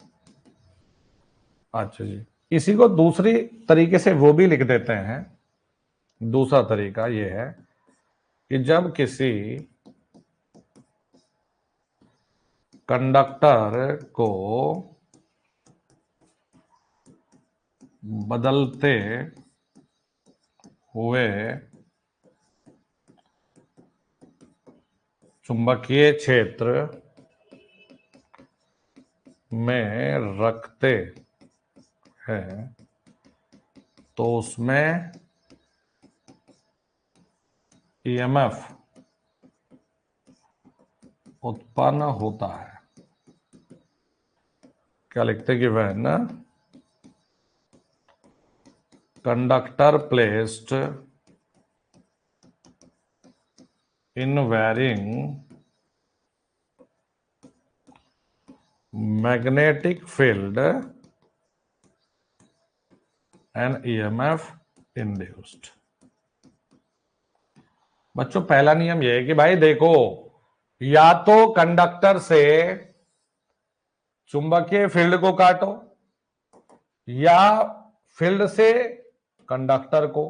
अच्छा जी, इसी को दूसरी तरीके से वो भी लिख देते हैं। दूसरा तरीका ये है कि जब किसी कंडक्टर को बदलते हुए चुंबकीय क्षेत्र में रखते हैं तो उसमें ईएमएफ उत्पन्न होता है। क्या लिखते कि when conductor placed in varying magnetic field and EMF induced। बच्चों पहला नियम यह है कि भाई देखो, या तो कंडक्टर से चुंबकीय फील्ड को काटो या फील्ड से कंडक्टर को।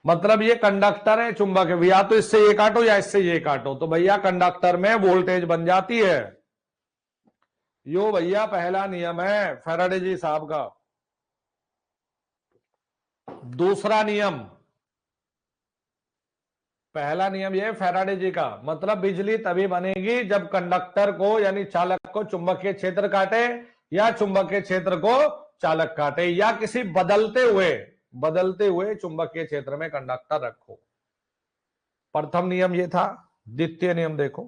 मतलब ये कंडक्टर है, चुंबक है, या तो इससे ये काटो या इससे ये काटो, तो भैया कंडक्टर में वोल्टेज बन जाती है। यो भैया पहला नियम है फैराडे जी साहब का। दूसरा नियम, पहला नियम यह फैराडे जी का, मतलब बिजली तभी बनेगी जब कंडक्टर को यानी चालक को चुंबकीय क्षेत्र काटे या चुंबकीय क्षेत्र को चालक काटे या किसी बदलते हुए चुंबकीय क्षेत्र में कंडक्टर रखो। प्रथम नियम यह था। द्वितीय नियम देखो,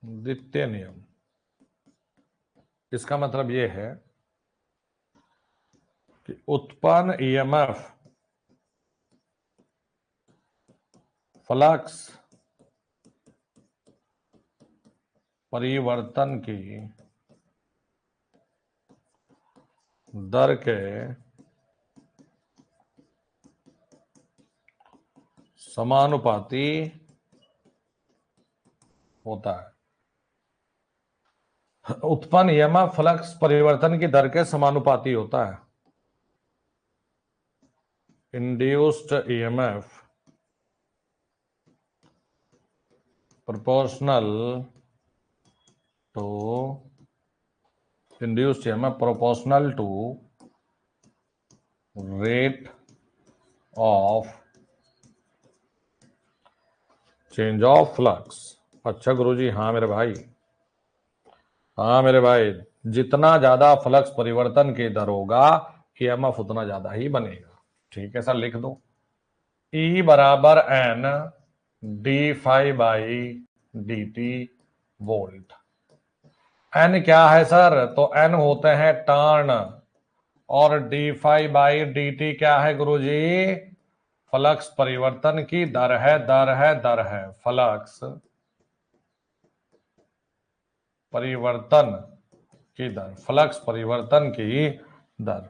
द्वितीय नियम, इसका मतलब यह है कि उत्पन्न ईएमएफ फ्लक्स परिवर्तन की दर के समानुपाती होता है। उत्पन्न ईएमएफ फ्लक्स परिवर्तन की दर के समानुपाती होता है। Induced EMF proportional to induced EMF proportional to rate of change of flux। अच्छा गुरुजी, हाँ मेरे भाई, हाँ मेरे भाई, जितना ज्यादा फ्लक्स परिवर्तन की दर होगा ईएमएफ उतना ज्यादा ही बनेगा। ठीक है सर, लिख दो। E बराबर N D phi by D T volt. N क्या है सर? तो एन होते हैं टर्न, और D phi by D T क्या है गुरुजी? फ्लक्स परिवर्तन की दर है, दर है फ्लक्स परिवर्तन की दर, फ्लक्स परिवर्तन की दर।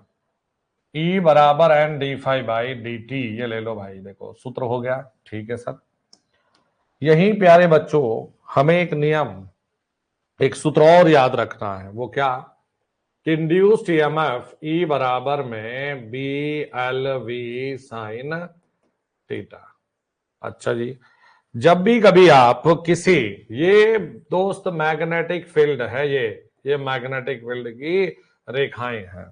E बराबर N D phi by D T, ये ले लो भाई, देखो सूत्र हो गया। ठीक है सर, यही प्यारे बच्चों हमें एक नियम, एक सूत्र और याद रखना है। वो क्या? इंड्यूस्ड ईएमएफ ई बराबर में B L V sine theta. अच्छा जी, जब भी कभी आप किसी, ये दोस्त मैग्नेटिक फील्ड है, ये मैग्नेटिक फील्ड की रेखाएं हैं।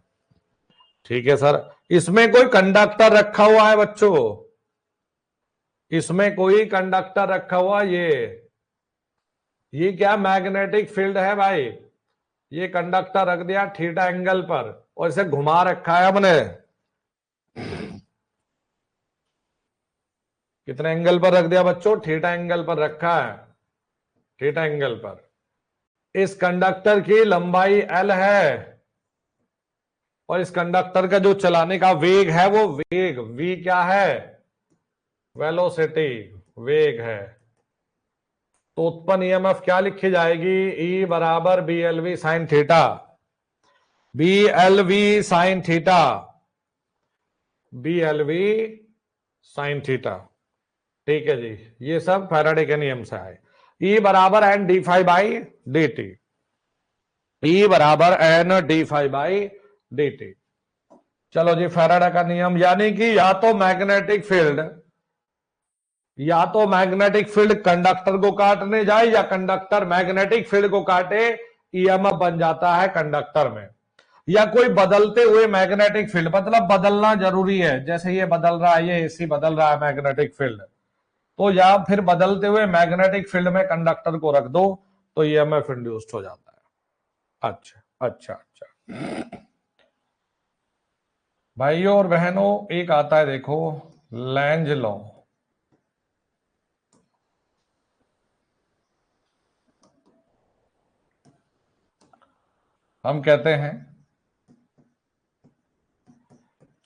ठीक है सर, इसमें कोई कंडक्टर रखा हुआ है बच्चों, इसमें कोई कंडक्टर रखा हुआ, ये क्या मैग्नेटिक फील्ड है भाई, ये कंडक्टर रख दिया थीटा एंगल पर और इसे घुमा रखा है हमने। कितने एंगल पर रख दिया बच्चों? थीटा एंगल पर रखा है, थीटा एंगल पर। इस कंडक्टर की लंबाई एल है और इस कंडक्टर का जो चलाने का वेग है वो वेग v क्या है? वेलोसिटी, वेग है। तो उत्पन्न ईएमएफ क्या लिखी जाएगी? E बराबर B L V sine theta, B L V sine theta, B L V sine theta. ठीक है जी, ये सब फैराडे के नियम से आए। E बराबर N D phi by D T, E बराबर N D phi by D T. चलो जी, फैराडे का नियम, यानी कि या तो मैग्नेटिक फील्ड कंडक्टर को काटने जाए या कंडक्टर मैग्नेटिक फील्ड को काटे, ईएमएफ बन जाता है कंडक्टर में। या कोई बदलते हुए मैग्नेटिक फील्ड, मतलब बदलना जरूरी है, जैसे ये बदल रहा है, ये एसी बदल रहा है मैग्नेटिक फील्ड, तो या फिर बदलते हुए मैग्नेटिक फील्ड में कंडक्टर को रख दो तो ईएमएफ इंड्यूस्ड हो जाता है। अच्छा अच्छा अच्छा भाइयों और बहनों, एक आता है देखो लैंज लॉ। हम कहते हैं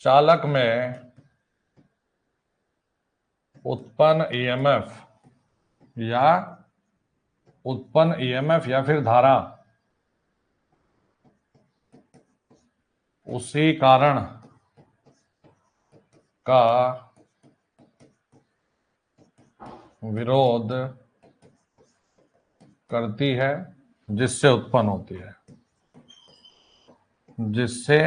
चालक में उत्पन्न ईएमएफ या फिर धारा उसी कारण का विरोध करती है जिससे उत्पन्न होती है, जिससे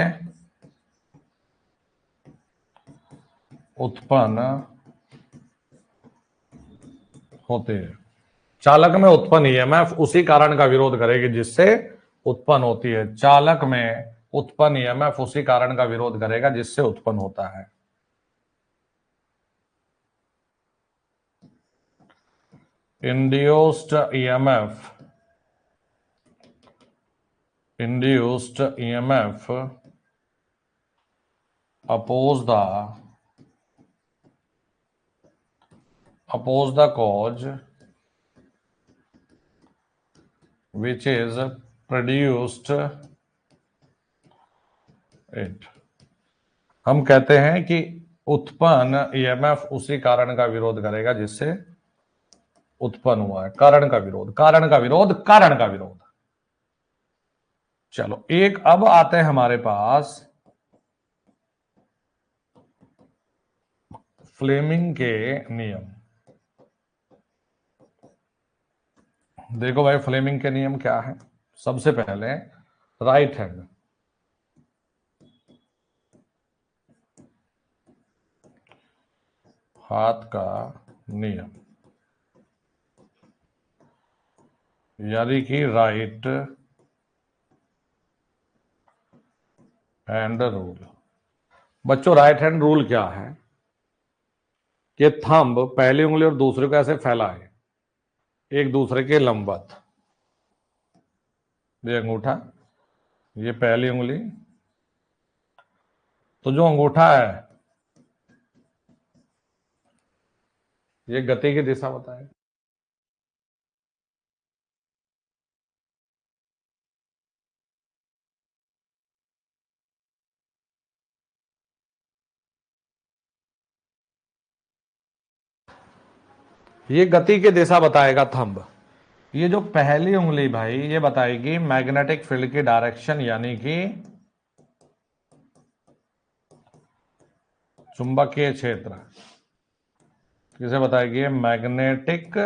उत्पन्न होते हैं। चालक में उत्पन्न ईएमएफ उसी कारण का विरोध करेगी जिससे उत्पन्न होती है। चालक में उत्पन्न ईएमएफ उसी कारण का विरोध करेगा जिससे उत्पन्न होता है। induced EMF oppose the cause which is produced it। हम कहते हैं कि उत्पन्न ईएमएफ उसी कारण का विरोध करेगा जिससे उत्पन्न हुआ है। कारण का विरोध, कारण का विरोध, कारण का विरोध। चलो, एक अब आते हैं हमारे पास फ्लेमिंग के नियम। देखो भाई, फ्लेमिंग के नियम क्या है? सबसे पहले राइट हैंड, हाथ का नियम, यानी कि राइट हैंड रूल। बच्चों, राइट हैंड रूल क्या है कि थंब पहली उंगली और दूसरे को ऐसे फैलाए एक दूसरे के लंबवत। ये अंगूठा, ये पहली उंगली, तो जो अंगूठा है ये गति की दिशा बताए। ये गति की दिशा बताएगा थंब। ये जो पहली उंगली भाई, ये बताएगी मैग्नेटिक फील्ड की डायरेक्शन, यानी कि चुंबकीय क्षेत्र किसे बताएगी? Magnetic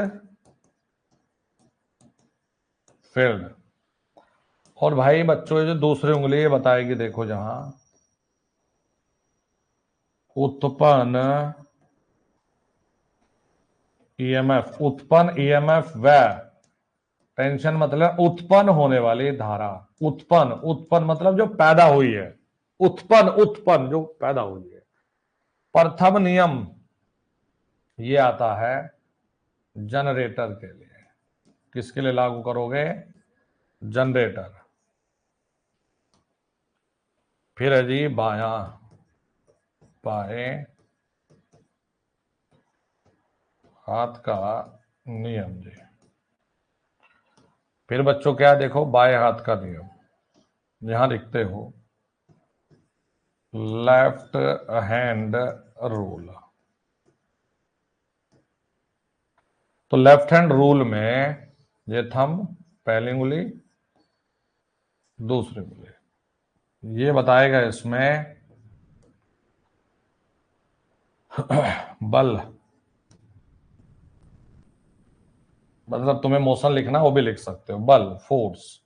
field. और भाई बच्चों, ये जो दूसरी उंगली ये बताएगी, देखो जहां उत्पन्न ईएमएफ, उत्पन्न ईएमएफ व टेंशन मतलब उत्पन्न होने वाली धारा। उत्पन्न, उत्पन्न मतलब जो पैदा हुई है, उत्पन्न, उत्पन्न जो पैदा हुई है। प्रथम नियम ये आता है जनरेटर के लिए। किसके लिए लागू करोगे? जनरेटर। फिर है जी बायां बाएं हाथ का नियम जी। फिर बच्चों क्या देखो, बाएं हाथ का नियम यहां लिखते हो, लेफ्ट हैंड रूल। तो लेफ्ट हैंड रूल में ये थंब पहली उंगली, दूसरी उंगली, ये बताएगा इसमें बल, मतलब तुम्हें मोशन लिखना वो भी लिख सकते हो, बल, फोर्स।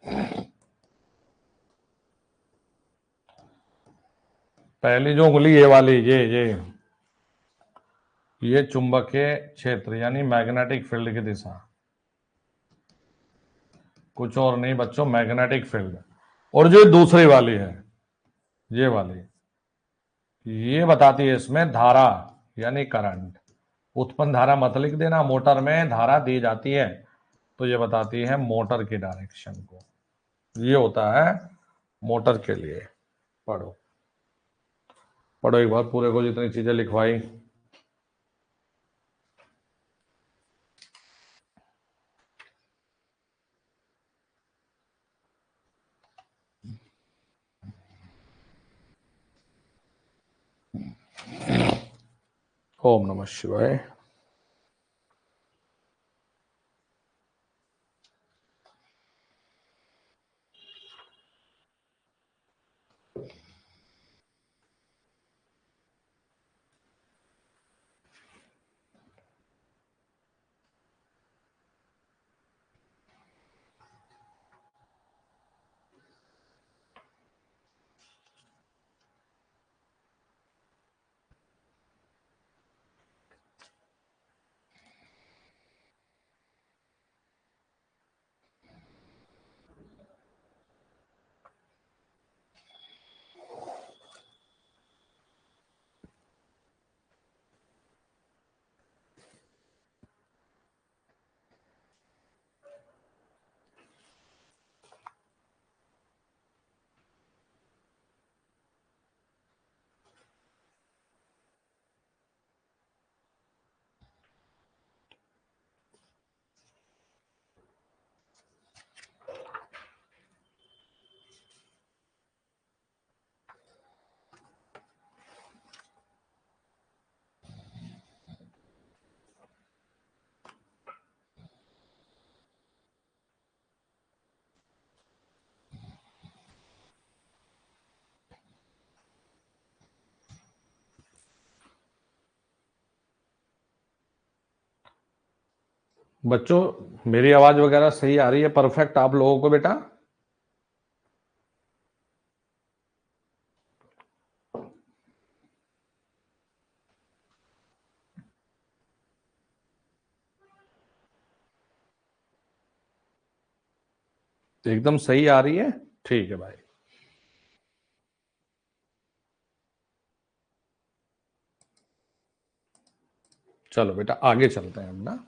पहली जो उंगली ये वाली, ये चुंबकीय क्षेत्र यानी मैग्नेटिक फील्ड की दिशा, कुछ और नहीं बच्चों, मैग्नेटिक फील्ड। और जो दूसरी वाली है, ये वाली, ये बताती है इसमें धारा यानी करंट। उत्पन्न धारा मत लिख देना, मोटर में धारा दी जाती है तो ये बताती है मोटर की डायरेक्शन को। ये होता है मोटर के लिए। पढ़ो पढ़ो एक बार पूरे को, जितनी चीजें लिखवाई। ओम नमः शिवाय। बच्चों मेरी आवाज वगैरह सही आ रही है, परफेक्ट आप लोगों को बेटा? एकदम सही आ रही है? ठीक है भाई। चलो बेटा आगे चलते हैं हम ना।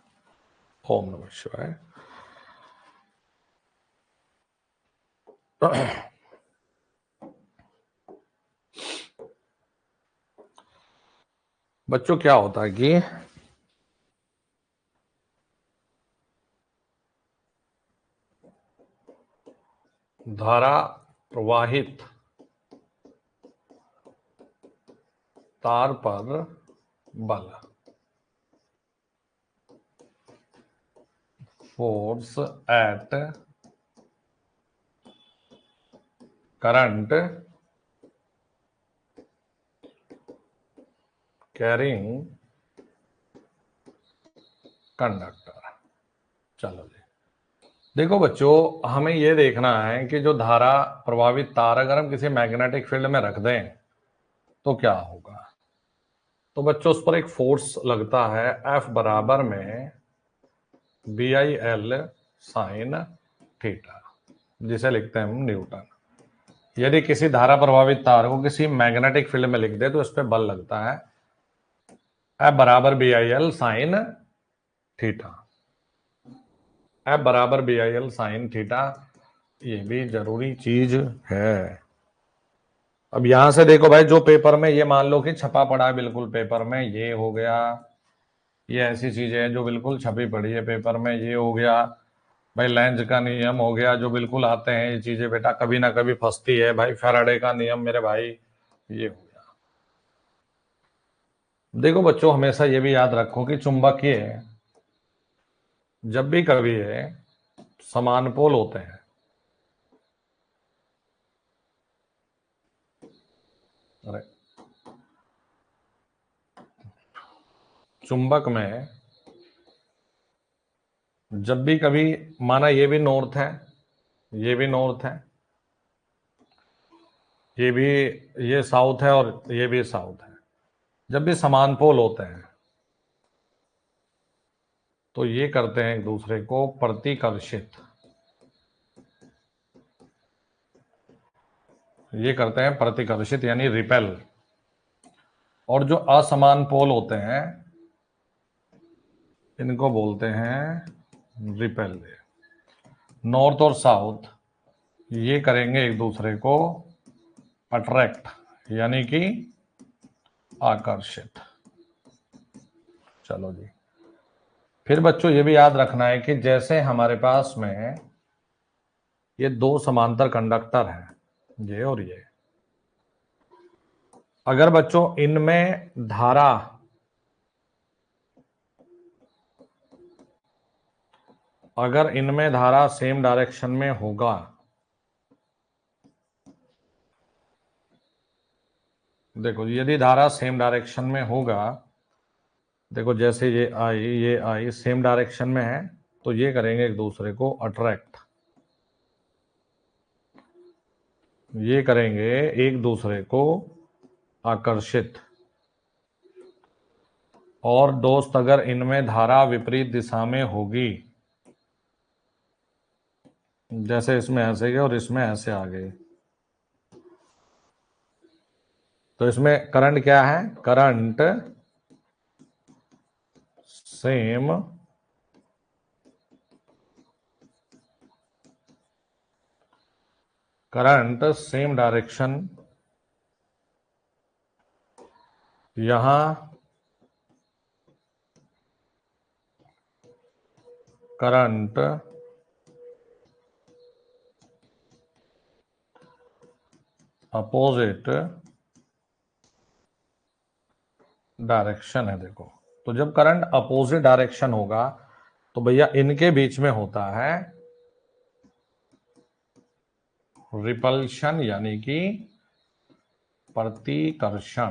ओम नमः शिवाय। बच्चों क्या होता है कि धारा प्रवाहित तार पर बल, force at current carrying conductor. चलो जी, देखो बच्चों, हमें यह देखना है कि जो धारा प्रभावित तार अगर हम किसी मैग्नेटिक फील्ड में रख दें तो क्या होगा। तो बच्चों उस पर एक फोर्स लगता है F बराबर में BI/L साइन थीटा, जिसे लिखते हैं हम न्यूटन। यदि किसी धारा प्रभावित तार को किसी मैग्नेटिक फील्ड में लिख दे तो इस पर बल लगता है F बराबर BI/L साइन थीटा। F बराबर BI/L साइन थीटा, ये भी जरूरी चीज है। अब यहां से देखो भाई, जो पेपर में ये मान लो कि छपा पड़ा है बिल्कुल पेपर में, ये हो गया, ये ऐसी चीजें हैं जो बिल्कुल छपी पड़ी है पेपर में, ये हो गया भाई, लेंज का नियम हो गया, जो बिल्कुल आते हैं ये चीजें बेटा, कभी ना कभी फंसती है भाई, फैराडे का नियम मेरे भाई, ये हो गया। देखो बच्चों, हमेशा ये भी याद रखो कि चुंबकीय जब भी कभी है समान पोल होते हैं। अरे चुंबक में जब भी कभी, माना ये भी नॉर्थ है, ये भी नॉर्थ है, ये भी, ये साउथ है और ये भी साउथ है, जब भी समान पोल होते हैं तो ये करते हैं एक दूसरे को प्रतिकर्षित, ये करते हैं प्रतिकर्षित यानी रिपेल। और जो असमान पोल होते हैं इनको बोलते हैं रिपेल। नॉर्थ और साउथ ये करेंगे एक दूसरे को अट्रैक्ट यानी कि आकर्षित। चलो जी, फिर बच्चों ये भी याद रखना है कि जैसे हमारे पास में ये दो समांतर कंडक्टर हैं, ये और ये, अगर बच्चों इनमें धारा सेम डायरेक्शन में होगा, देखो यदि धारा सेम डायरेक्शन में होगा, देखो जैसे ये आई सेम डायरेक्शन में है, तो ये करेंगे एक दूसरे को अट्रैक्ट, ये करेंगे एक दूसरे को आकर्षित। और दोस्त अगर इनमें धारा विपरीत दिशा में होगी, जैसे इसमें ऐसे गए और इसमें ऐसे आ गए, तो इसमें करंट क्या है, करंट सेम डायरेक्शन, यहां करंट अपोजिट डायरेक्शन है। देखो, तो जब करंट अपोजिट डायरेक्शन होगा तो भैया इनके बीच में होता है रिपल्शन यानी कि प्रतिकर्षण।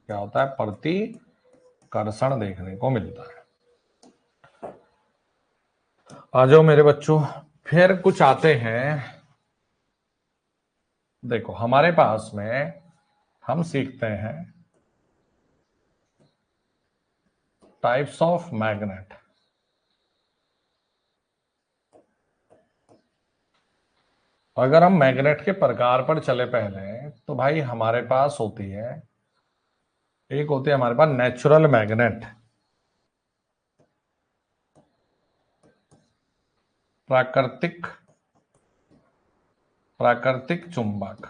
क्या होता है, प्रतिकर्षण देखने को मिलता है। आ जाओ मेरे बच्चों, फिर कुछ आते हैं। देखो हमारे पास में हम सीखते हैं टाइप्स ऑफ मैग्नेट। अगर हम मैग्नेट के प्रकार पर चले पहले, तो भाई हमारे पास होती है, एक होती है हमारे पास नेचुरल मैग्नेट, प्राकृतिक चुंबक,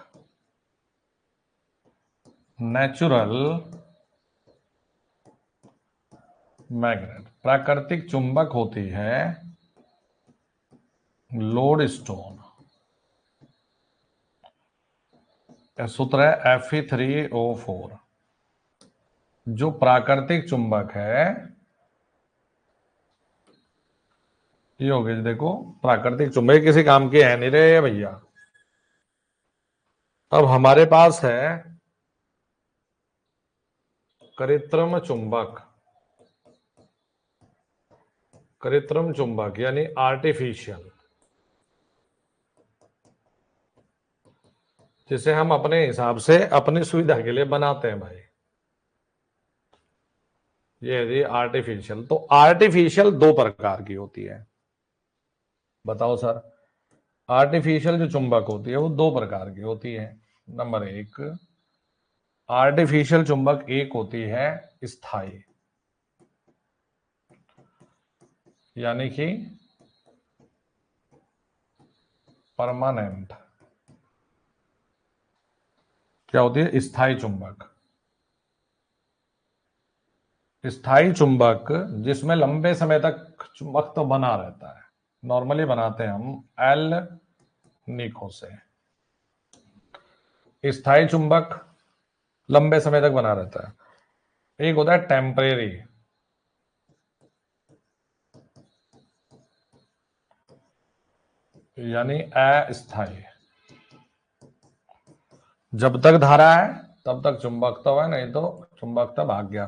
नेचुरल मैग्नेट। प्राकृतिक चुंबक होती है लोडस्टोन, सूत्र है Fe3O4। जो प्राकृतिक चुंबक है ये हो गई, देखो प्राकृतिक चुंबक किसी काम के है नहीं रहे भैया। अब हमारे पास है कृत्रिम चुंबक, कृत्रिम चुंबक यानी आर्टिफिशियल, जिसे हम अपने हिसाब से अपनी सुविधा के लिए बनाते हैं भाई, ये है आर्टिफिशियल। तो आर्टिफिशियल दो प्रकार की होती है, बताओ सर। आर्टिफिशियल जो चुंबक होती है वो दो प्रकार की होती है। नंबर एक, आर्टिफिशियल चुंबक एक होती है स्थायी, यानी कि परमानेंट। क्या होती है? स्थायी चुंबक। स्थायी चुंबक जिसमें लंबे समय तक चुंबक तो बना रहता है, नॉर्मली बनाते हैं हम एल निको से। स्थायी चुंबक लंबे समय तक बना रहता है। एक होता है टेम्परेरी, यानी अस्थायी। जब तक धारा है तब तक चुंबकत्व है, नहीं तो चुंबकत्व भाग गया।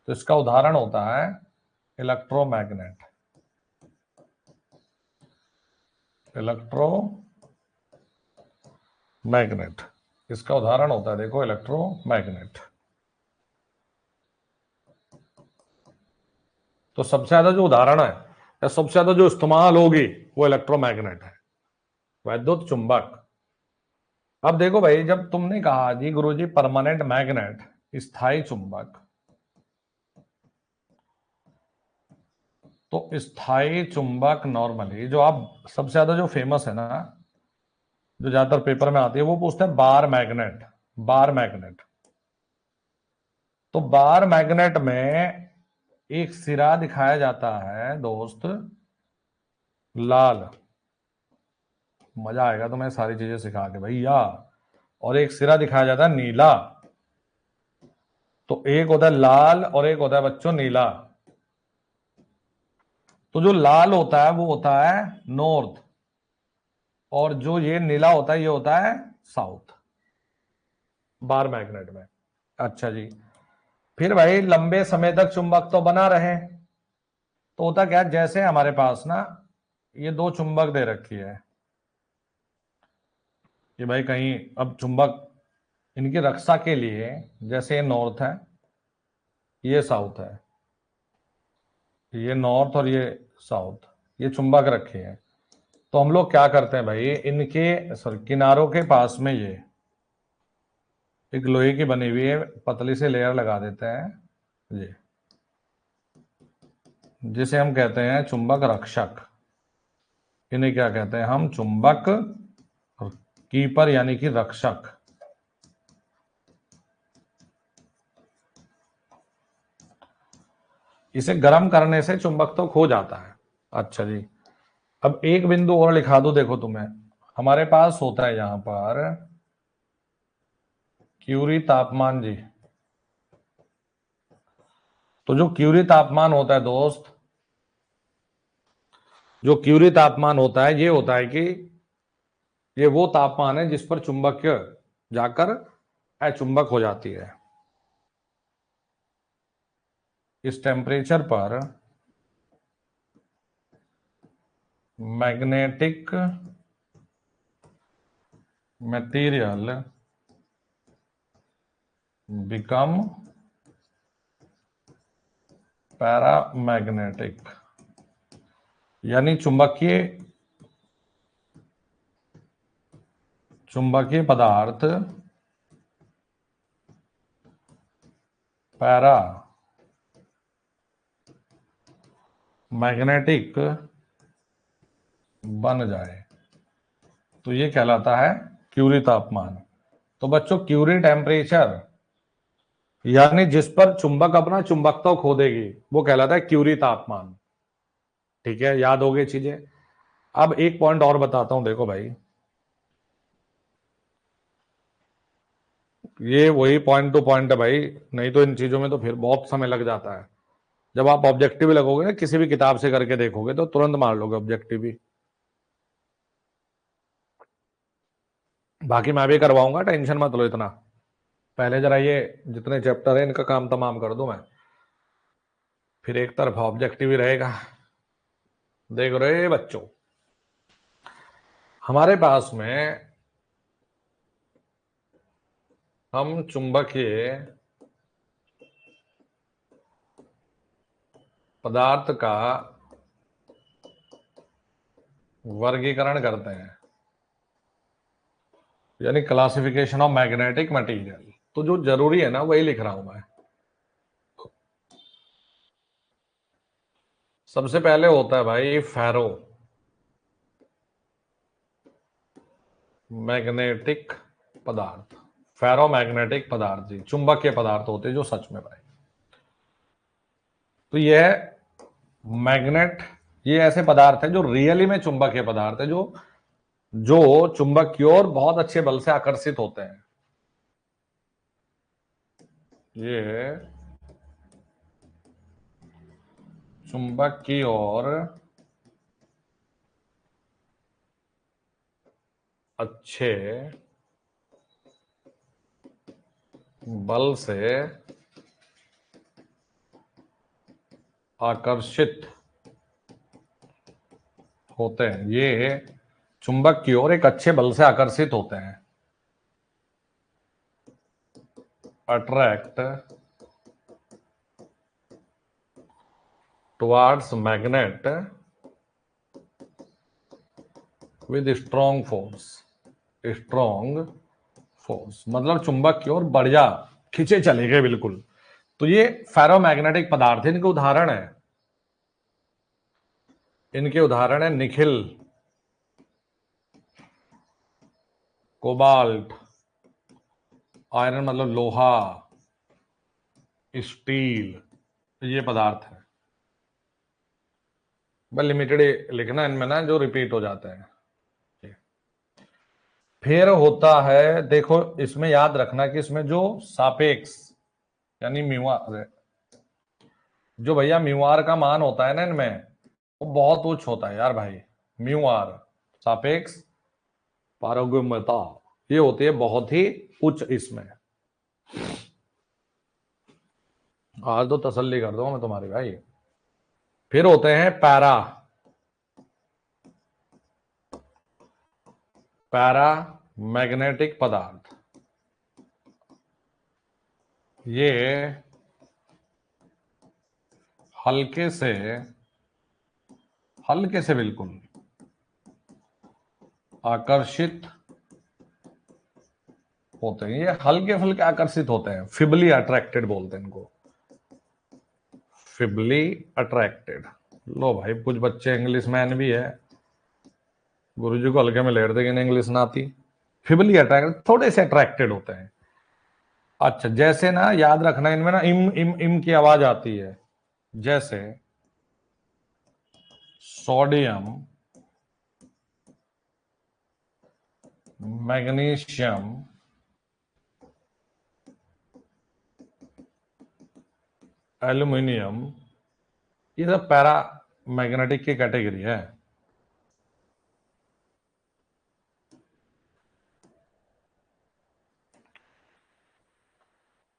तो इसका उदाहरण होता है इलेक्ट्रोमैग्नेट। इलेक्ट्रोमैग्नेट इसका उदाहरण होता है, देखो इलेक्ट्रोमैग्नेट। तो सबसे ज्यादा जो उदाहरण है या सबसे ज्यादा जो इस्तेमाल होगी वो इलेक्ट्रोमैग्नेट है, वैद्युत चुंबक। अब देखो भाई, जब तुमने कहा जी गुरुजी परमानेंट मैग्नेट, स्थायी चुंबक, तो स्थायी चुंबक नॉर्मली जो आप सबसे ज्यादा जो फेमस है ना, जो ज्यादातर पेपर में आती है, वो पूछते हैं बार मैग्नेट। बार मैग्नेट, तो बार मैग्नेट में एक सिरा दिखाया जाता है दोस्त लाल, मजा आएगा तुम्हें सारी चीजें सिखा के भैया। और एक सिरा दिखाया जाता है नीला। तो एक होता है लाल और एक होता है बच्चों नीला। तो जो लाल होता है वो होता है नॉर्थ, और जो ये नीला होता है ये होता है साउथ, बार मैग्नेट में। अच्छा जी, फिर भाई लंबे समय तक चुंबक तो बना रहे। तो होता क्या है, जैसे हमारे पास ना ये दो चुंबक दे रखी है कि भाई कहीं अब चुंबक इनकी रक्षा के लिए, जैसे ये नॉर्थ है ये साउथ है, ये नॉर्थ और ये साउथ, ये चुंबक रखे हैं। तो हम लोग क्या करते हैं भाई, इनके सॉरी किनारों के पास में ये एक लोहे की बनी हुई है पतली सी लेयर लगा देते हैं, ये जिसे हम कहते हैं चुंबक रक्षक। इन्हें क्या कहते हैं हम? चुंबक कीपर, यानी कि रक्षक। इसे गर्म करने से चुंबक तो खो जाता है। अच्छा जी, अब एक बिंदु और लिखा दो, देखो तुम्हें हमारे पास होता है यहां पर क्यूरी तापमान जी। तो जो क्यूरी तापमान होता है दोस्त, जो क्यूरी तापमान होता है ये होता है कि ये वो तापमान है जिस पर चुंबक जाकर अचुंबक हो जाती है। इस टेम्परेचर पर मैग्नेटिक मटेरियल बिकम पैरामैग्नेटिक, यानी चुंबकीय चुंबकीय पदार्थ पैरा मैग्नेटिक बन जाए, तो ये कहलाता है क्यूरी तापमान। तो बच्चों क्यूरी टेम्परेचर यानी जिस पर चुंबक अपना चुंबकत्व खो देगी वो कहलाता है क्यूरी तापमान। ठीक है, याद हो गई चीजें। अब एक पॉइंट और बताता हूं, देखो भाई, ये वही पॉइंट टू पॉइंट है भाई, नहीं तो इन चीजों में तो फिर बहुत समय लग जाता है। जब आप ऑब्जेक्टिव लगोगे ना, किसी भी किताब से करके देखोगे तो तुरंत मार लोगे ऑब्जेक्टिव भी। बाकी मैं भी करवाऊंगा, टेंशन मत लो इतना। पहले जरा ये जितने चैप्टर है इनका काम तमाम कर दूं मैं, फिर एक तरफा ऑब्जेक्टिव ही रहेगा। देख रहे बच्चों, हमारे पास में हम चुंबकीय पदार्थ का वर्गीकरण करते हैं, यानी क्लासिफिकेशन ऑफ मैग्नेटिक मटेरियल। तो जो जरूरी है ना वही लिख रहा हूं मैं। सबसे पहले होता है भाई फेरो मैग्नेटिक पदार्थ। फेरो मैग्नेटिक पदार्थ जी चुंबकीय पदार्थ होते हैं जो सच में भाई। तो यह मैग्नेट, ये ऐसे पदार्थ है जो रियली में चुंबकीय पदार्थ है, जो जो चुंबक की ओर बहुत अच्छे बल से आकर्षित होते हैं। ये चुंबक की ओर अच्छे बल से आकर्षित होते हैं। ये चुंबक की ओर एक अच्छे बल से आकर्षित होते हैं। Attract towards magnet with strong force. Strong force मतलब चुंबक की ओर बढ़िया खींचे चले गए बिल्कुल। तो ये फेरोमैग्नेटिक पदार्थ, इनके उदाहरण है, इनके उदाहरण है निकिल, कोबाल्ट, आयरन मतलब लोहा, स्टील, ये पदार्थ है। बस लिमिटेड लिखना इनमें ना जो रिपीट हो जाते हैं। फिर होता है, देखो इसमें याद रखना कि इसमें जो सापेक्ष यानी म्यू, जो भैया म्यू आर का मान होता है ना इनमें, वो बहुत उच्च होता है यार भाई। म्यू आर सापेक्ष पारगम्यता, ये होती है बहुत ही उच्च इसमें। आज तो तसल्ली कर दूंगा मैं तुम्हारी भाई। फिर होते हैं पैरा, पैरा मैग्नेटिक पदार्थ। ये हल्के से, हल्के से बिल्कुल आकर्षित होते हैं। ये हल्के फुल्के आकर्षित होते हैं, फिबली अट्रैक्टेड बोलते हैं इनको, फिबली अट्रैक्टेड। लो भाई कुछ बच्चे इंग्लिश मैन भी है, गुरुजी को हल्के में लेट देंगे, इंग्लिश ना आती। फिबली अट्रैक्टेड, थोड़े से अट्रैक्टेड होते हैं। अच्छा जैसे ना याद रखना इनमें ना इम इम इम की आवाज आती है, जैसे सोडियम, मैग्नीशियम, एल्यूमिनियम, ये सब पैरा मैग्नेटिक की कैटेगरी है।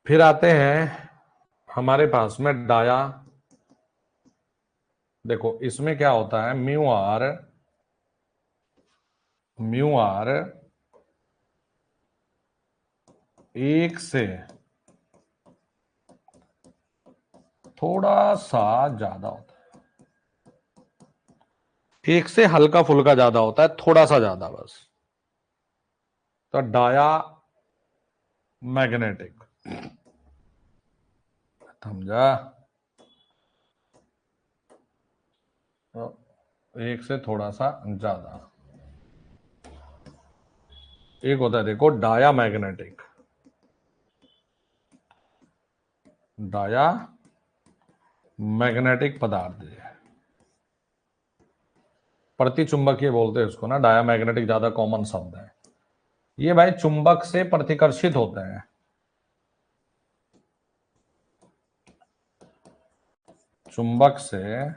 फिर आते हैं हमारे पास में डाया। देखो इसमें क्या होता है, म्यू आर, म्यू आर एक से थोड़ा सा ज्यादा होता है, एक से हल्का फुल्का ज्यादा होता है, थोड़ा सा ज्यादा बस। तो डाया मैग्नेटिक, समझा? तो एक से थोड़ा सा ज्यादा। एक होता है देखो डाया मैग्नेटिक, डाया मैग्नेटिक पदार्थ है, प्रति चुंबकीय बोलते हैं उसको ना, डाया मैग्नेटिक ज्यादा कॉमन शब्द है। ये भाई चुंबक से प्रतिकर्षित होते हैं, चुंबक से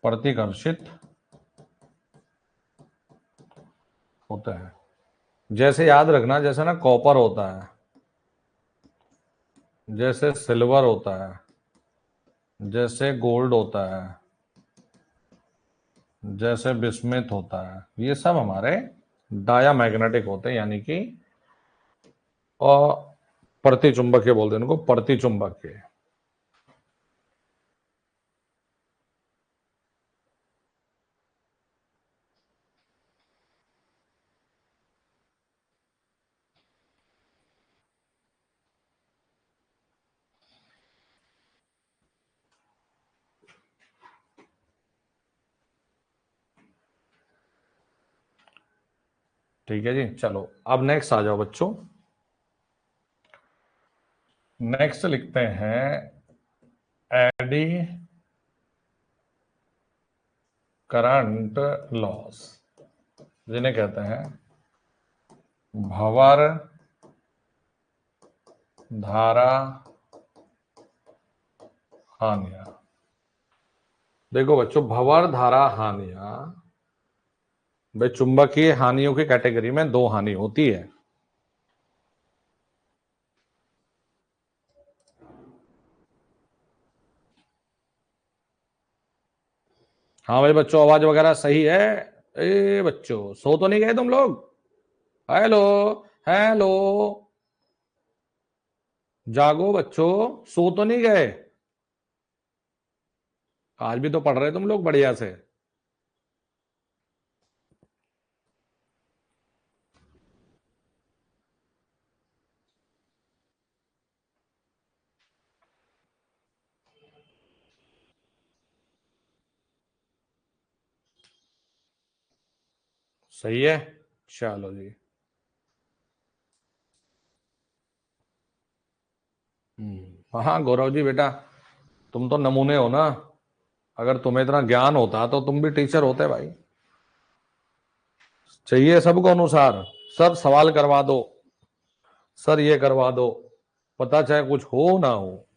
प्रतिकर्षित होते हैं। जैसे याद रखना, जैसे ना कॉपर होता है, जैसे सिल्वर होता है, जैसे गोल्ड होता है, जैसे बिस्मिथ होता है, ये सब हमारे डायामैग्नेटिक होते हैं, यानी कि और प्रतिचुंबकीय बोलते हैं इनको, प्रतिचुंबकीय। ठीक है जी, चलो अब नेक्स्ट आ जाओ बच्चों। नेक्स्ट लिखते हैं एडी करंट लॉस, जिन्हें कहते हैं भंवर धारा हानियां। देखो बच्चों, भंवर धारा हानियां, भाई चुंबकीय हानियों की कैटेगरी में दो हानि होती है। हाँ भाई बच्चों, आवाज वगैरह सही है? ए बच्चों, सो तो नहीं गए तुम लोग? हेलो, हेलो, जागो बच्चों, सो तो नहीं गए? आज भी तो पढ़ रहे तुम लोग बढ़िया से। सही है, चलो जी। हाँ गौरव जी बेटा, तुम तो नमूने हो ना। अगर तुम्हें इतना ज्ञान होता तो तुम भी टीचर होते भाई। चाहिए सबको अनुसार। सर सवाल करवा दो, सर ये करवा दो, पता चाहे कुछ हो ना हो,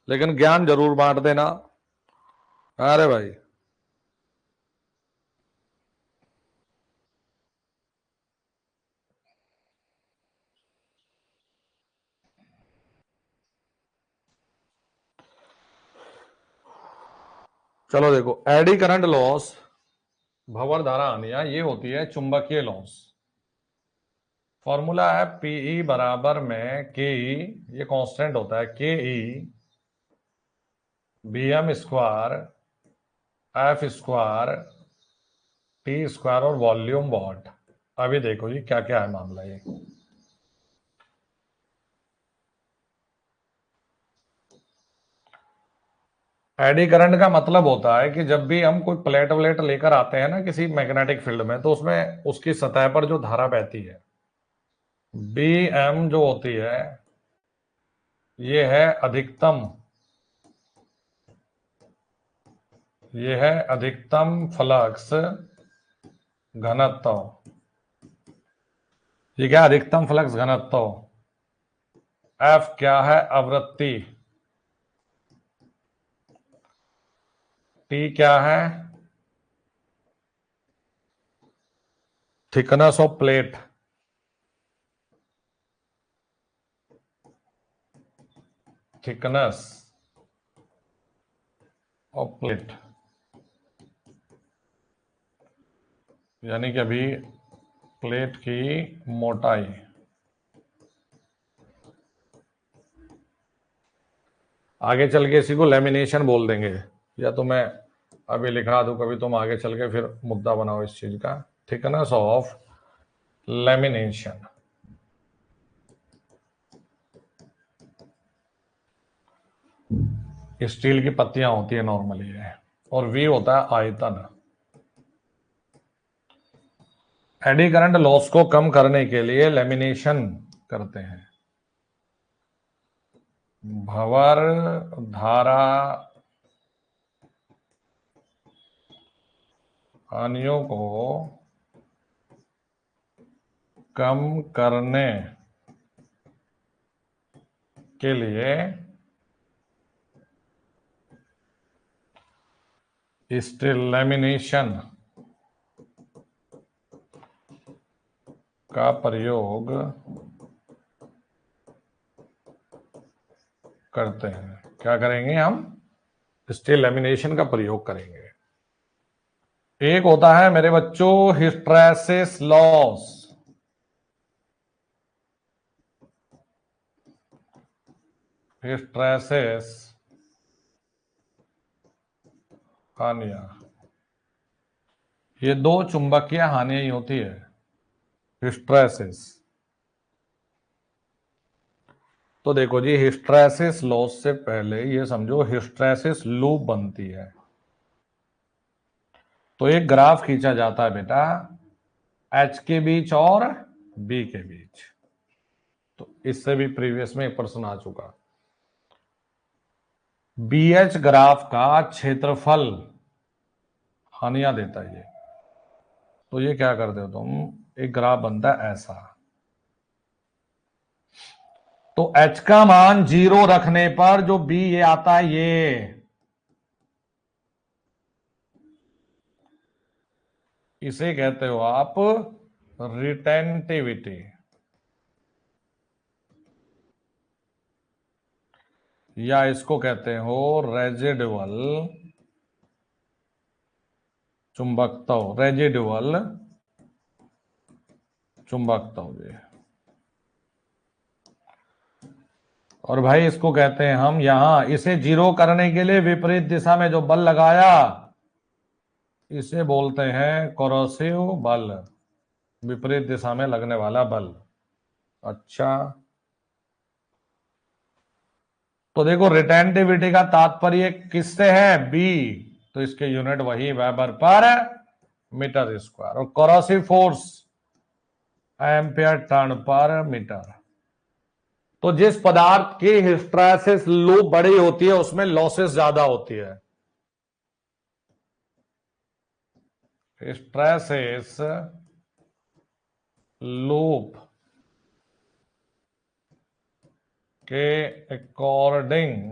लेकिन ज्ञान जरूर बांट देना। अरे भाई, चलो देखो, एडी करंट लॉस, भंवर धारा हानियां, ये होती है चुंबकीय लॉस। फॉर्मूला है पीई बराबर में के ई, ये कांस्टेंट होता है, के E B M square F square T square और वॉल्यूम वॉट। अभी देखो जी क्या क्या है मामला ये। एडी करंट का मतलब होता है कि जब भी हम कोई प्लेट व्लेट लेकर आते हैं ना किसी मैग्नेटिक फील्ड में, तो उसमें उसकी सतह पर जो धारा बहती है, बी एम जो होती है, ये है अधिकतम, ये है अधिकतम फ्लक्स घनत्व। ये क्या है? अधिकतम फ्लक्स घनत्व। एफ क्या है? आवृत्ति। टी क्या है? Thickness of plate. Thickness of plate, यानी कि अभी प्लेट की मोटाई। आगे चल के इसी को लेमिनेशन बोल देंगे, या तो मैं अभी लिखा दूं, कभी तुम आगे चल के फिर मुद्दा बनाओ इस चीज का। Thickness of lamination. स्टील की पत्तियां होती है नॉर्मली है, और वी होता है आयतन। एडी करंट लॉस को कम करने के लिए लेमिनेशन करते हैं। भंवर धारा हानियों को कम करने के लिए स्टील लेमिनेशन का प्रयोग करते हैं। क्या करेंगे हम? स्टील लैमिनेशन का प्रयोग करेंगे। एक होता है मेरे बच्चों हिस्टैरिसीस लॉस। हिस्टैरिसीस हानियां, ये दो चुंबकीय हानियां ही होती है, हिस्टैरिसीस। तो देखो जी, हिस्टैरिसीस लॉस से पहले ये समझो हिस्टैरिसीस लूप बनती है। तो एक ग्राफ खींचा जाता है बेटा H के बीच और B के बीच। तो इससे भी प्रीवियस में एक प्रश्न आ चुका। BH ग्राफ का क्षेत्रफल हानियां देता है ये। तो ये क्या करते हो तुम, एक ग्राफ बनता है ऐसा। तो H का मान 0 रखने पर जो B ये आता है, ये इसे कहते हो आप रिटेंटिविटी, या इसको कहते हो रेजिडुअल चुंबकत्व, रेजिडुअल चुंबकत्व जी। और भाई इसको कहते हैं हम, यहां इसे जीरो करने के लिए विपरीत दिशा में जो बल लगाया, इसे बोलते हैं कोरोसिव बल, विपरीत दिशा में लगने वाला बल। अच्छा, तो देखो रिटेंटिविटी का तात्पर्य किससे है? बी, तो इसके यूनिट वही वेबर पर मीटर स्क्वायर। और corrosive force ampere turn per metre. तो जिस पदार्थ की हिस्टैरिसीस लूप बड़ी होती है उसमें लॉसेस ज्यादा होती है। हिस्टैरिसीस लूप के अकॉर्डिंग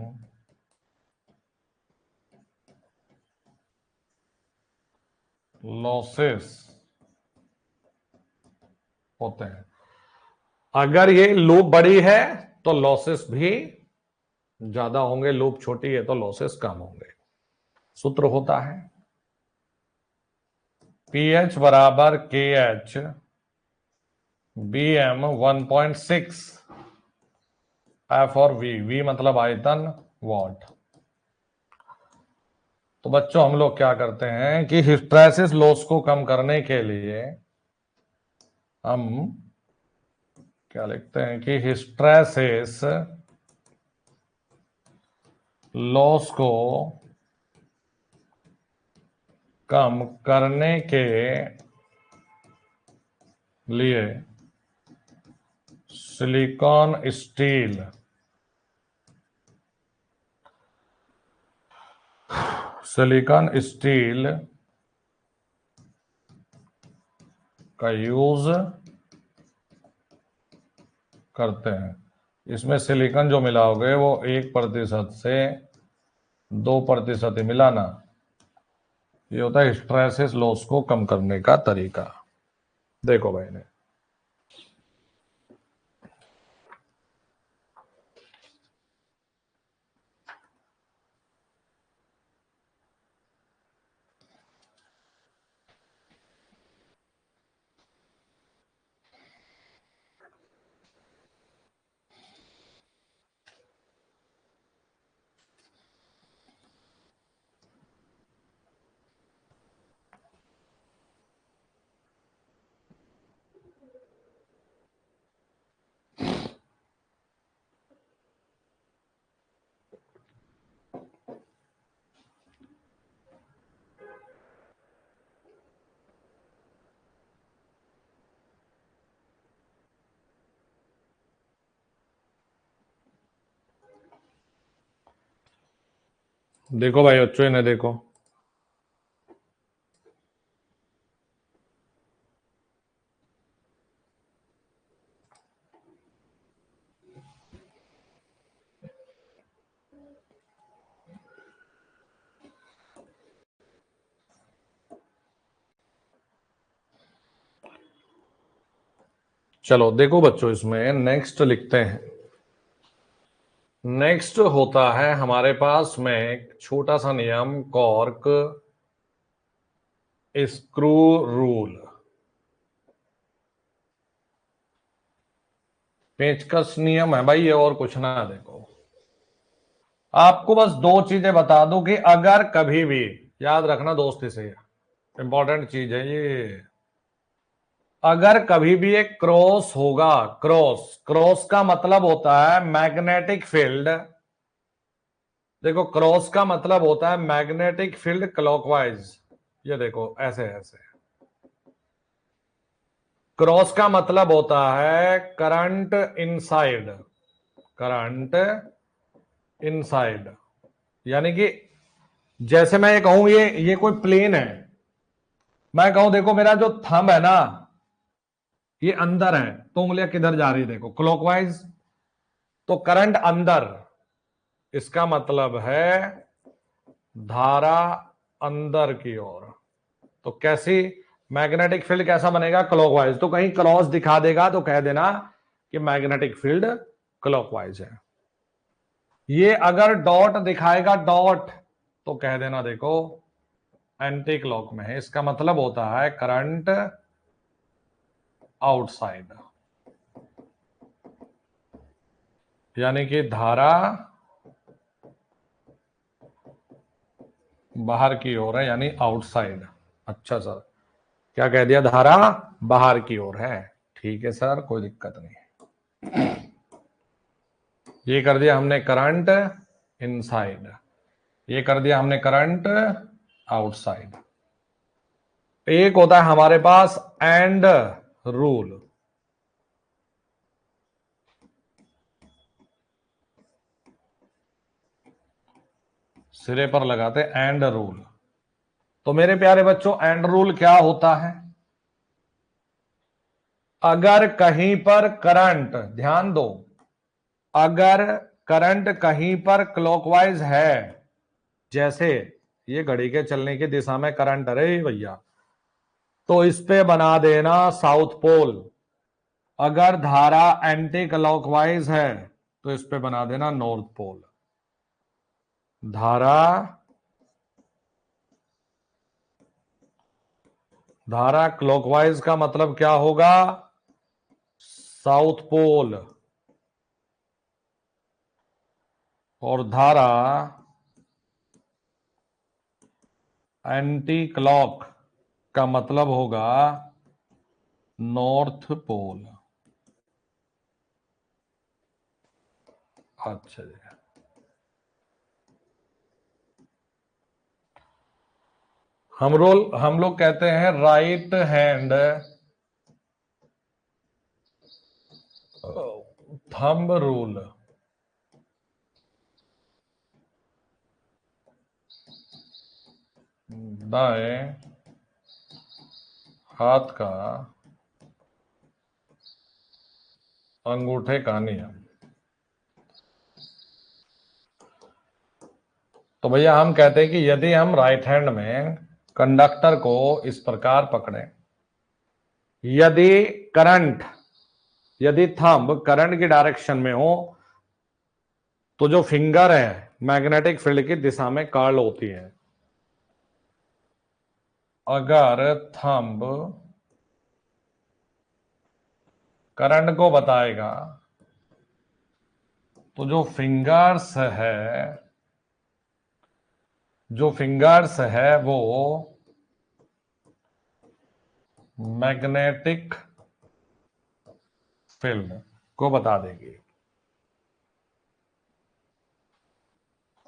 लॉसेस होते हैं। अगर ये लूप बड़ी है तो लॉसेस भी ज्यादा होंगे, लूप छोटी है तो लॉसेस कम होंगे। सूत्र होता है पीएच बराबर के एच बी एम 1.6 एफ और वी मतलब आयतन वॉट। तो बच्चों हम लोग क्या करते हैं कि हिस्टैरिसीस लॉस को कम करने के लिए हम क्या लिखते हैं कि हिस्टैरिसीस लॉस को कम करने के लिए सिलिकॉन स्टील का यूज करते हैं। इसमें सिलिकॉन जो मिलाओगे वो 1% से 2% ही मिलाना। ये होता है हिस्टैरिसीस लॉस को कम करने का तरीका। देखो भाई ने, देखो भाई बच्चों इन्हें देखो। चलो देखो बच्चों, इसमें नेक्स्ट लिखते हैं। नेक्स्ट होता है हमारे पास में एक छोटा सा नियम, कॉर्क स्क्रू रूल। पेचकस नियम है भाई ये, और कुछ ना। देखो, आपको बस दो चीजें बता दूं कि अगर कभी भी, याद रखना दोस्त इसे, इंपॉर्टेंट चीज है ये, अगर कभी भी एक क्रॉस होगा, क्रॉस, क्रॉस का मतलब होता है मैग्नेटिक फील्ड। देखो, क्रॉस का मतलब होता है मैग्नेटिक फील्ड क्लॉकवाइज। ये देखो ऐसे ऐसे। क्रॉस का मतलब होता है करंट इनसाइड, करंट इनसाइड। यानी कि जैसे मैं ये कहूं, ये कोई प्लेन है, मैं कहूं देखो मेरा जो थंब है ना, ये अंदर है, तो उंगलियां किधर जा रही है, देखो क्लॉकवाइज, तो करंट अंदर, इसका मतलब है धारा अंदर की ओर। तो कैसी, मैग्नेटिक फील्ड कैसा बनेगा, क्लॉकवाइज। तो कहीं क्रॉस दिखा देगा तो कह देना कि मैग्नेटिक फील्ड क्लॉकवाइज है। ये अगर डॉट दिखाएगा, डॉट, तो कह देना देखो एंटी क्लॉक में है। इसका मतलब होता है करंट आउटसाइड, यानी कि धारा बाहर की ओर है, यानी आउटसाइड। अच्छा सर, क्या कह दिया, धारा बाहर की ओर है। ठीक है सर, कोई दिक्कत नहीं। ये कर दिया हमने करंट इनसाइड, ये कर दिया हमने करंट आउटसाइड। एक होता है हमारे पास एंड रूल। सिरे पर लगाते एंड रूल। तो मेरे प्यारे बच्चों, एंड रूल क्या होता है, अगर कहीं पर करंट, ध्यान दो, अगर करंट कहीं पर क्लॉकवाइज है, जैसे ये घड़ी के चलने की दिशा में करंट, अरे भैया, तो इस पे बना देना साउथ पोल। अगर धारा एंटी क्लॉकवाइज है तो इस पे बना देना नॉर्थ पोल। धारा, धारा क्लॉकवाइज का मतलब क्या होगा, साउथ पोल। और धारा एंटी क्लॉक का मतलब होगा नॉर्थ पोल। अच्छा जी, हम लोग कहते हैं राइट हैंड थंब रूल। दाएं हाथ का अंगूठे का नियम। तो भैया हम कहते हैं कि यदि हम राइट हैंड में कंडक्टर को इस प्रकार पकड़ें, यदि करंट, यदि थंब करंट की डायरेक्शन में हो, तो जो फिंगर है मैग्नेटिक फील्ड की दिशा में कर्ल होती है। अगर थंब करंट को बताएगा, तो जो फिंगर्स है, जो फिंगर्स है वो मैग्नेटिक फील्ड को बता देगी।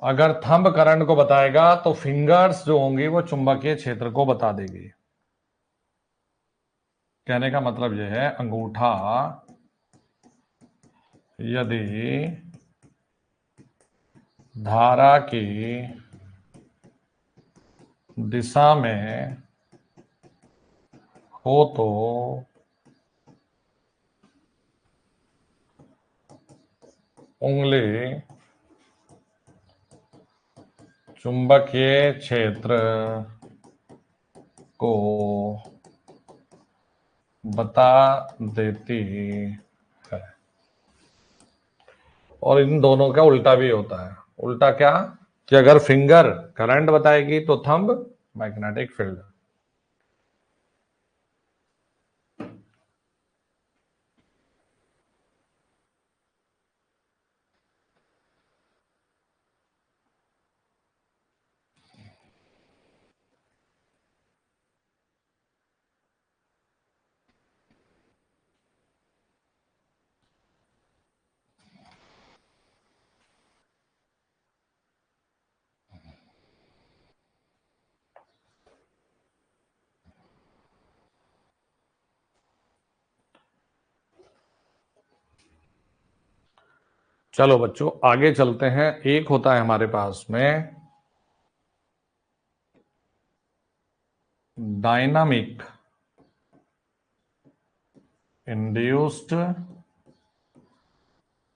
अगर थंब करंट को बताएगा तो फिंगर्स जो होंगी वो चुंबकीय क्षेत्र को बता देगी। कहने का मतलब यह है, अंगूठा यदि धारा की दिशा में हो तो उंगली चुंबकीय क्षेत्र को बता देती है। और इन दोनों का उल्टा भी होता है। उल्टा क्या? कि अगर फिंगर करंट बताएगी तो थंब मैग्नेटिक फील्ड। चलो बच्चों आगे चलते हैं। एक होता है हमारे पास में डायनामिक इंड्यूस्ड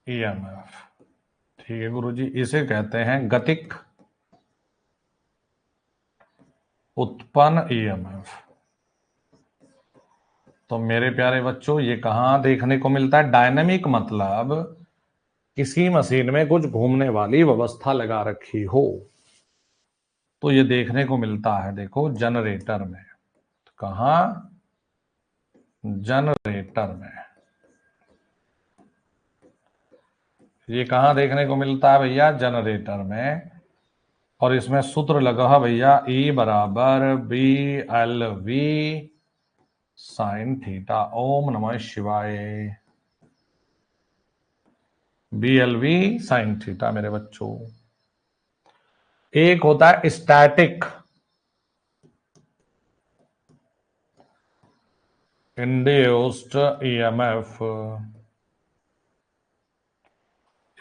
ईएमएफ। ठीक है गुरुजी, इसे कहते हैं गतिक उत्पन्न ईएमएफ। तो मेरे प्यारे बच्चों ये कहां देखने को मिलता है? डायनामिक मतलब किसी मशीन में कुछ घूमने वाली व्यवस्था लगा रखी हो, तो ये देखने को मिलता है। देखो जनरेटर में। कहा? जनरेटर में। ये कहां देखने को मिलता है भैया? जनरेटर में। और इसमें सूत्र लगा है भैया, E बराबर B L V sine theta. ओम नमः शिवाय। B L V sine theta मेरे बच्चों। एक होता है स्टैटिक इंड्यूस्ड ईएमएफ,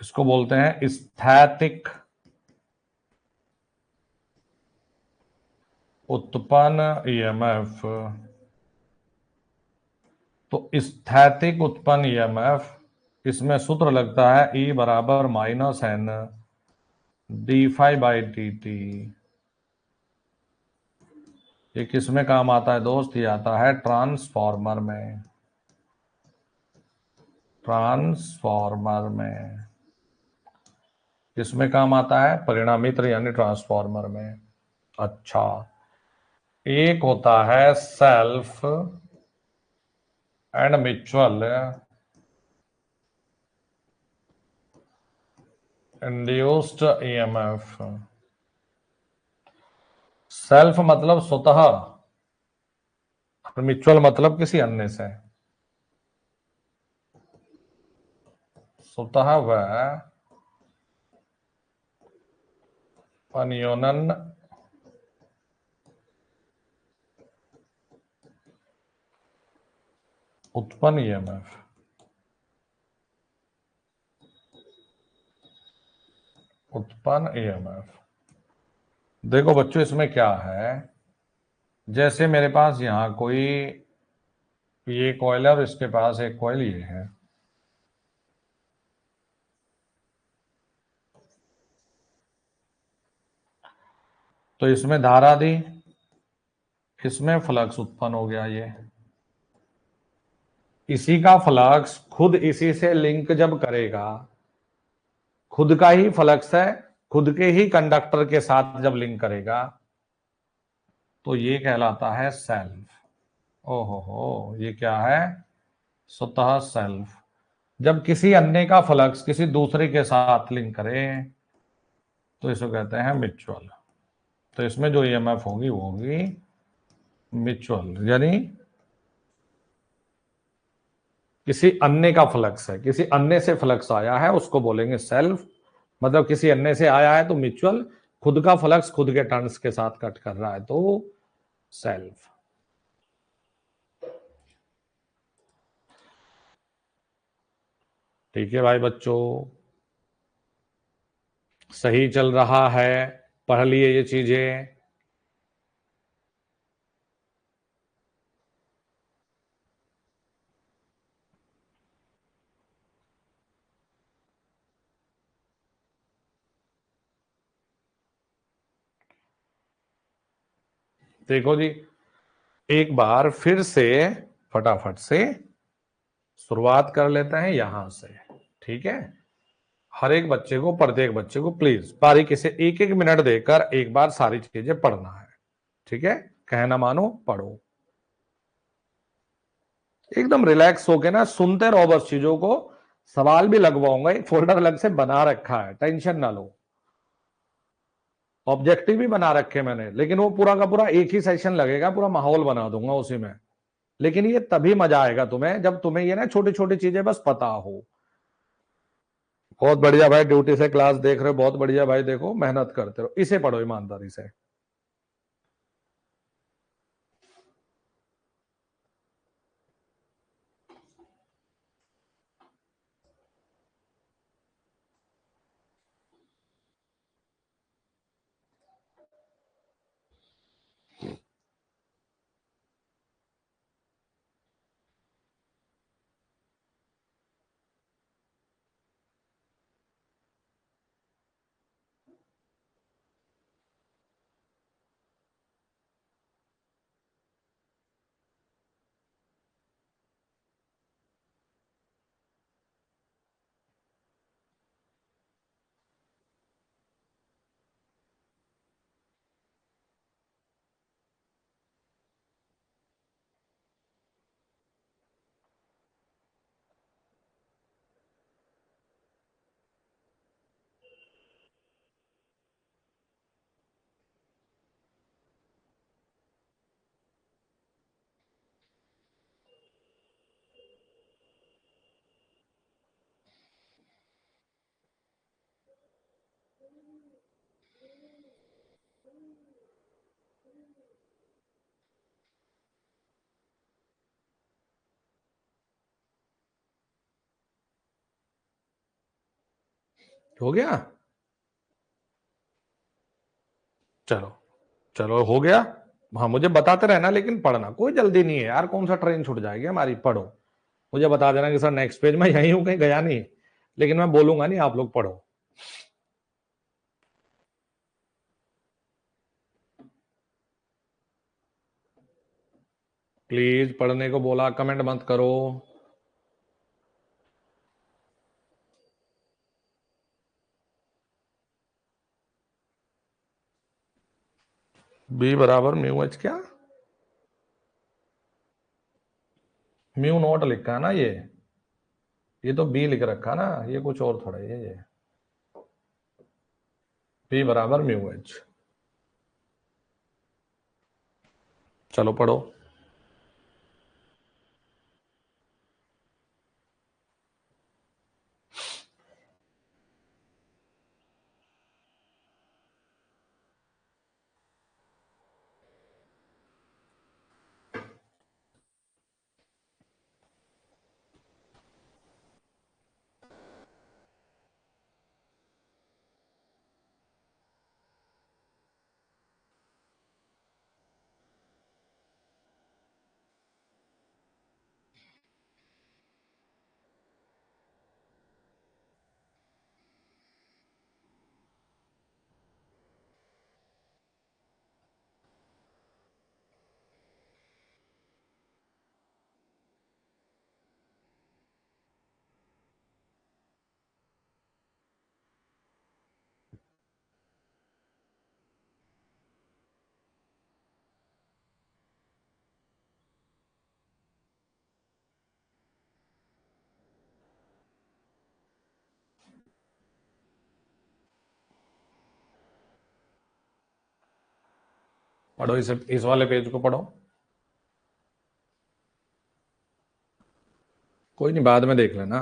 इसको बोलते हैं स्थैतिक उत्पन्न ईएमएफ। तो स्थैतिक उत्पन्न ईएमएफ, इसमें सूत्र लगता है E बराबर minus N D phi by D T. ये किस में काम आता है दोस्त? ये आता है ट्रांसफॉर्मर में। ट्रांसफॉर्मर में किसमें काम आता है? परिणामित्र यानी ट्रांसफॉर्मर में। अच्छा, एक होता है self and mutual induced EMF. Self मतलब स्वतः, म्यूचुअल मतलब किसी अन्य से। स्वतः व अन्योनन उत्पन्न ईएमएफ। उत्पन्न ईएमएफ। देखो बच्चों इसमें क्या है, जैसे मेरे पास यहां कोई ये कॉइल है और इसके पास एक कॉइल ये है। तो इसमें धारा दी, इसमें फ्लक्स उत्पन्न हो गया। ये इसी का फ्लक्स खुद इसी से लिंक जब करेगा, खुद का ही फ्लक्स है, खुद के ही कंडक्टर के साथ जब लिंक करेगा तो ये कहलाता है सेल्फ। ओहो हो, ये क्या है? स्वतः सेल्फ। जब किसी अन्य का फ्लक्स किसी दूसरे के साथ लिंक करे तो इसको कहते हैं म्यूचुअल। तो इसमें जो ईएमएफ होगी वो होगी म्यूचुअल, यानी किसी अन्य का फ्लक्स है, किसी अन्य से फ्लक्स आया है उसको बोलेंगे सेल्फ। मतलब किसी अन्य से आया है तो म्यूचुअल, खुद का फ्लक्स खुद के टर्न्स के साथ कट कर रहा है तो सेल्फ। ठीक है भाई बच्चों, सही चल रहा है, पढ़ लिए ये चीजें। देखो जी, एक बार फिर से फटाफट से शुरुआत कर लेते हैं यहां से। ठीक है, हर एक बच्चे को, प्रत्येक बच्चे को प्लीज बारीकी से एक एक मिनट देकर एक बार सारी चीजें पढ़ना है। ठीक है, कहना मानो, पढ़ो। एकदम रिलैक्स होके ना सुनते रहो बस चीजों को। सवाल भी लगवाऊंगा, एक फोल्डर अलग से बना रखा है, टेंशन ना लो। ऑब्जेक्टिव भी बना रखे मैंने, लेकिन वो पूरा का पूरा एक ही सेशन लगेगा, पूरा माहौल बना दूंगा उसी में। लेकिन ये तभी मजा आएगा तुम्हें जब तुम्हें ये ना छोटी छोटी चीजें बस पता हो। बहुत बढ़िया भाई, ड्यूटी से क्लास देख रहे हो, बहुत बढ़िया भाई। देखो, मेहनत करते रहो, इसे पढ़ो ईमानदारी से। हो गया? चलो, चलो हो गया। हाँ, मुझे बताते रहना, लेकिन पढ़ना, कोई जल्दी नहीं है यार। कौन सा ट्रेन छूट जाएगी हमारी, पढ़ो। मुझे बता देना कि सर नेक्स्ट पेज में यहीं हूं, कहीं गया नहीं, लेकिन मैं बोलूंगा नहीं, आप लोग पढ़ो। प्लीज पढ़ने को बोला, कमेंट मत करो। बी बराबर म्यू एच क्या? म्यू नॉट लिखा है ना ये तो बी लिख रखा ना, ये कुछ और थोड़ा ही है ये। बी बराबर म्यू एच। चलो पढ़ो। पढ़ो, इस वाले पेज को पढ़ो। कोई नहीं, बाद में देख लेना।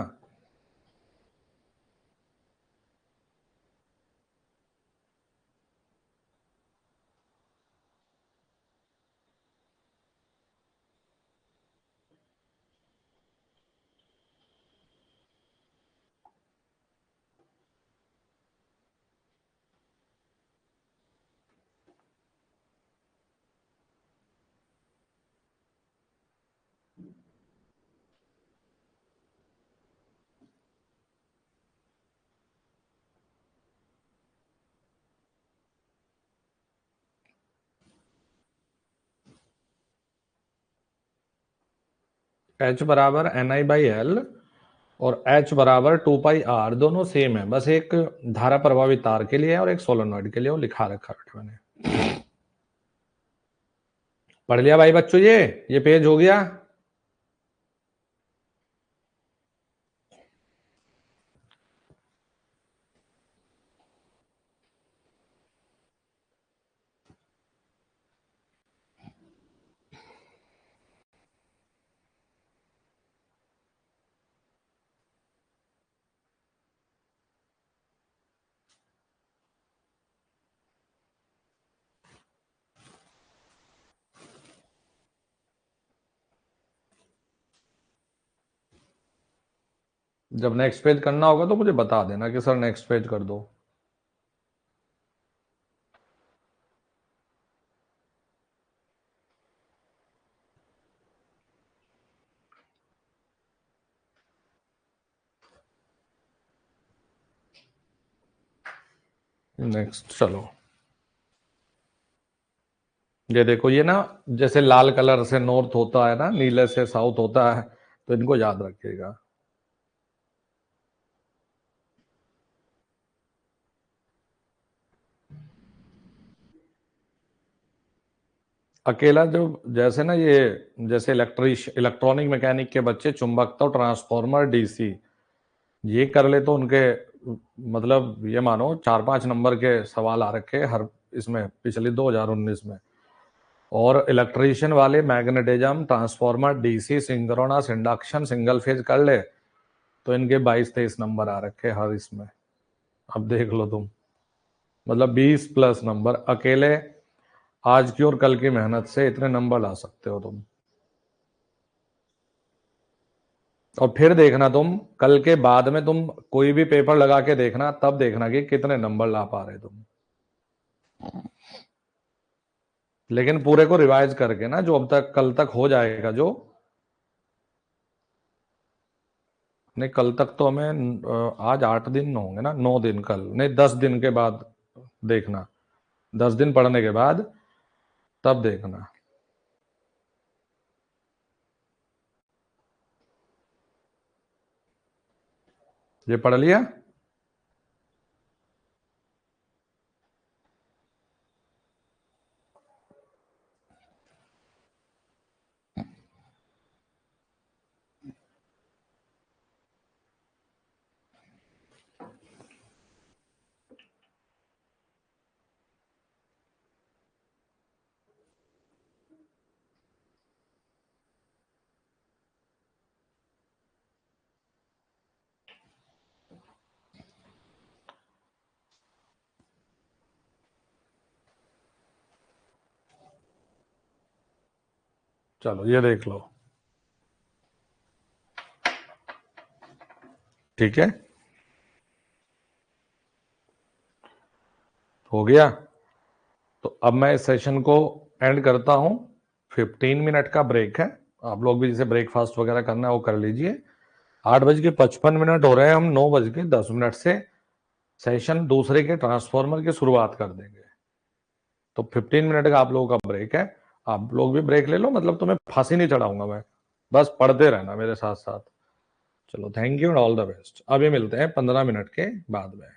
H बराबर NI/L और H बराबर 2πr, दोनों सेम है, बस एक धारा प्रभावित तार के लिए और एक सोलेनॉइड के लिए, वो लिखा रखा है मैंने। पढ़ लिया भाई बच्चों? ये पेज हो गया। जब नेक्स्ट पेज करना होगा तो मुझे बता देना कि सर नेक्स्ट पेज कर दो। नेक्स्ट चलो, ये देखो, ये ना जैसे लाल कलर से नॉर्थ होता है ना, नीले से साउथ होता है, तो इनको याद रखिएगा। अकेला जो, जैसे ना ये, जैसे इलेक्ट्रॉनिक मैकेनिक के बच्चे चुंबकत्व, ट्रांसफॉर्मर, डीसी ये कर ले तो उनके मतलब ये मानो 4-5 नंबर के सवाल आ रखे हर इसमें, पिछली 2019 में। और इलेक्ट्रीशियन वाले magnetism, transformer, DC, synchronous, induction, single phase कर ले तो इनके 22-23 नंबर आ रखे हर इसमें। अब देख लो तुम, मतलब 20+ नंबर अकेले आज की और कल की मेहनत से इतने नंबर ला सकते हो तुम। और फिर देखना तुम कल के बाद में, तुम कोई भी पेपर लगा के देखना, तब देखना कि कितने नंबर ला पा रहे तुम। लेकिन पूरे को रिवाइज करके ना, जो अब तक कल तक हो जाएगा जो, नहीं कल तक तो हमें आज 8 दिन होंगे ना, 9 दिन, कल नहीं 10 दिन के बाद देखना, 10 दिन पढ़ने के बाद तब देखना। ये पढ़ लिया? चलो ये देख लो, ठीक है, हो गया। तो अब मैं इस सेशन को एंड करता हूं। 15 मिनट का ब्रेक है, आप लोग भी जिसे ब्रेकफास्ट वगैरह करना है वो कर लीजिए। 8:55 हो रहे हैं, हम 9:10 से सेशन दूसरे के ट्रांसफॉर्मर की शुरुआत कर देंगे। तो 15 मिनट का आप लोगों का ब्रेक है, आप लोग भी ब्रेक ले लो, मतलब तुम्हें फांसी नहीं चढ़ाऊंगा मैं, बस पढ़ते रहना मेरे साथ साथ। चलो thank you and all the best. अभी मिलते हैं 15 मिनट के बाद में।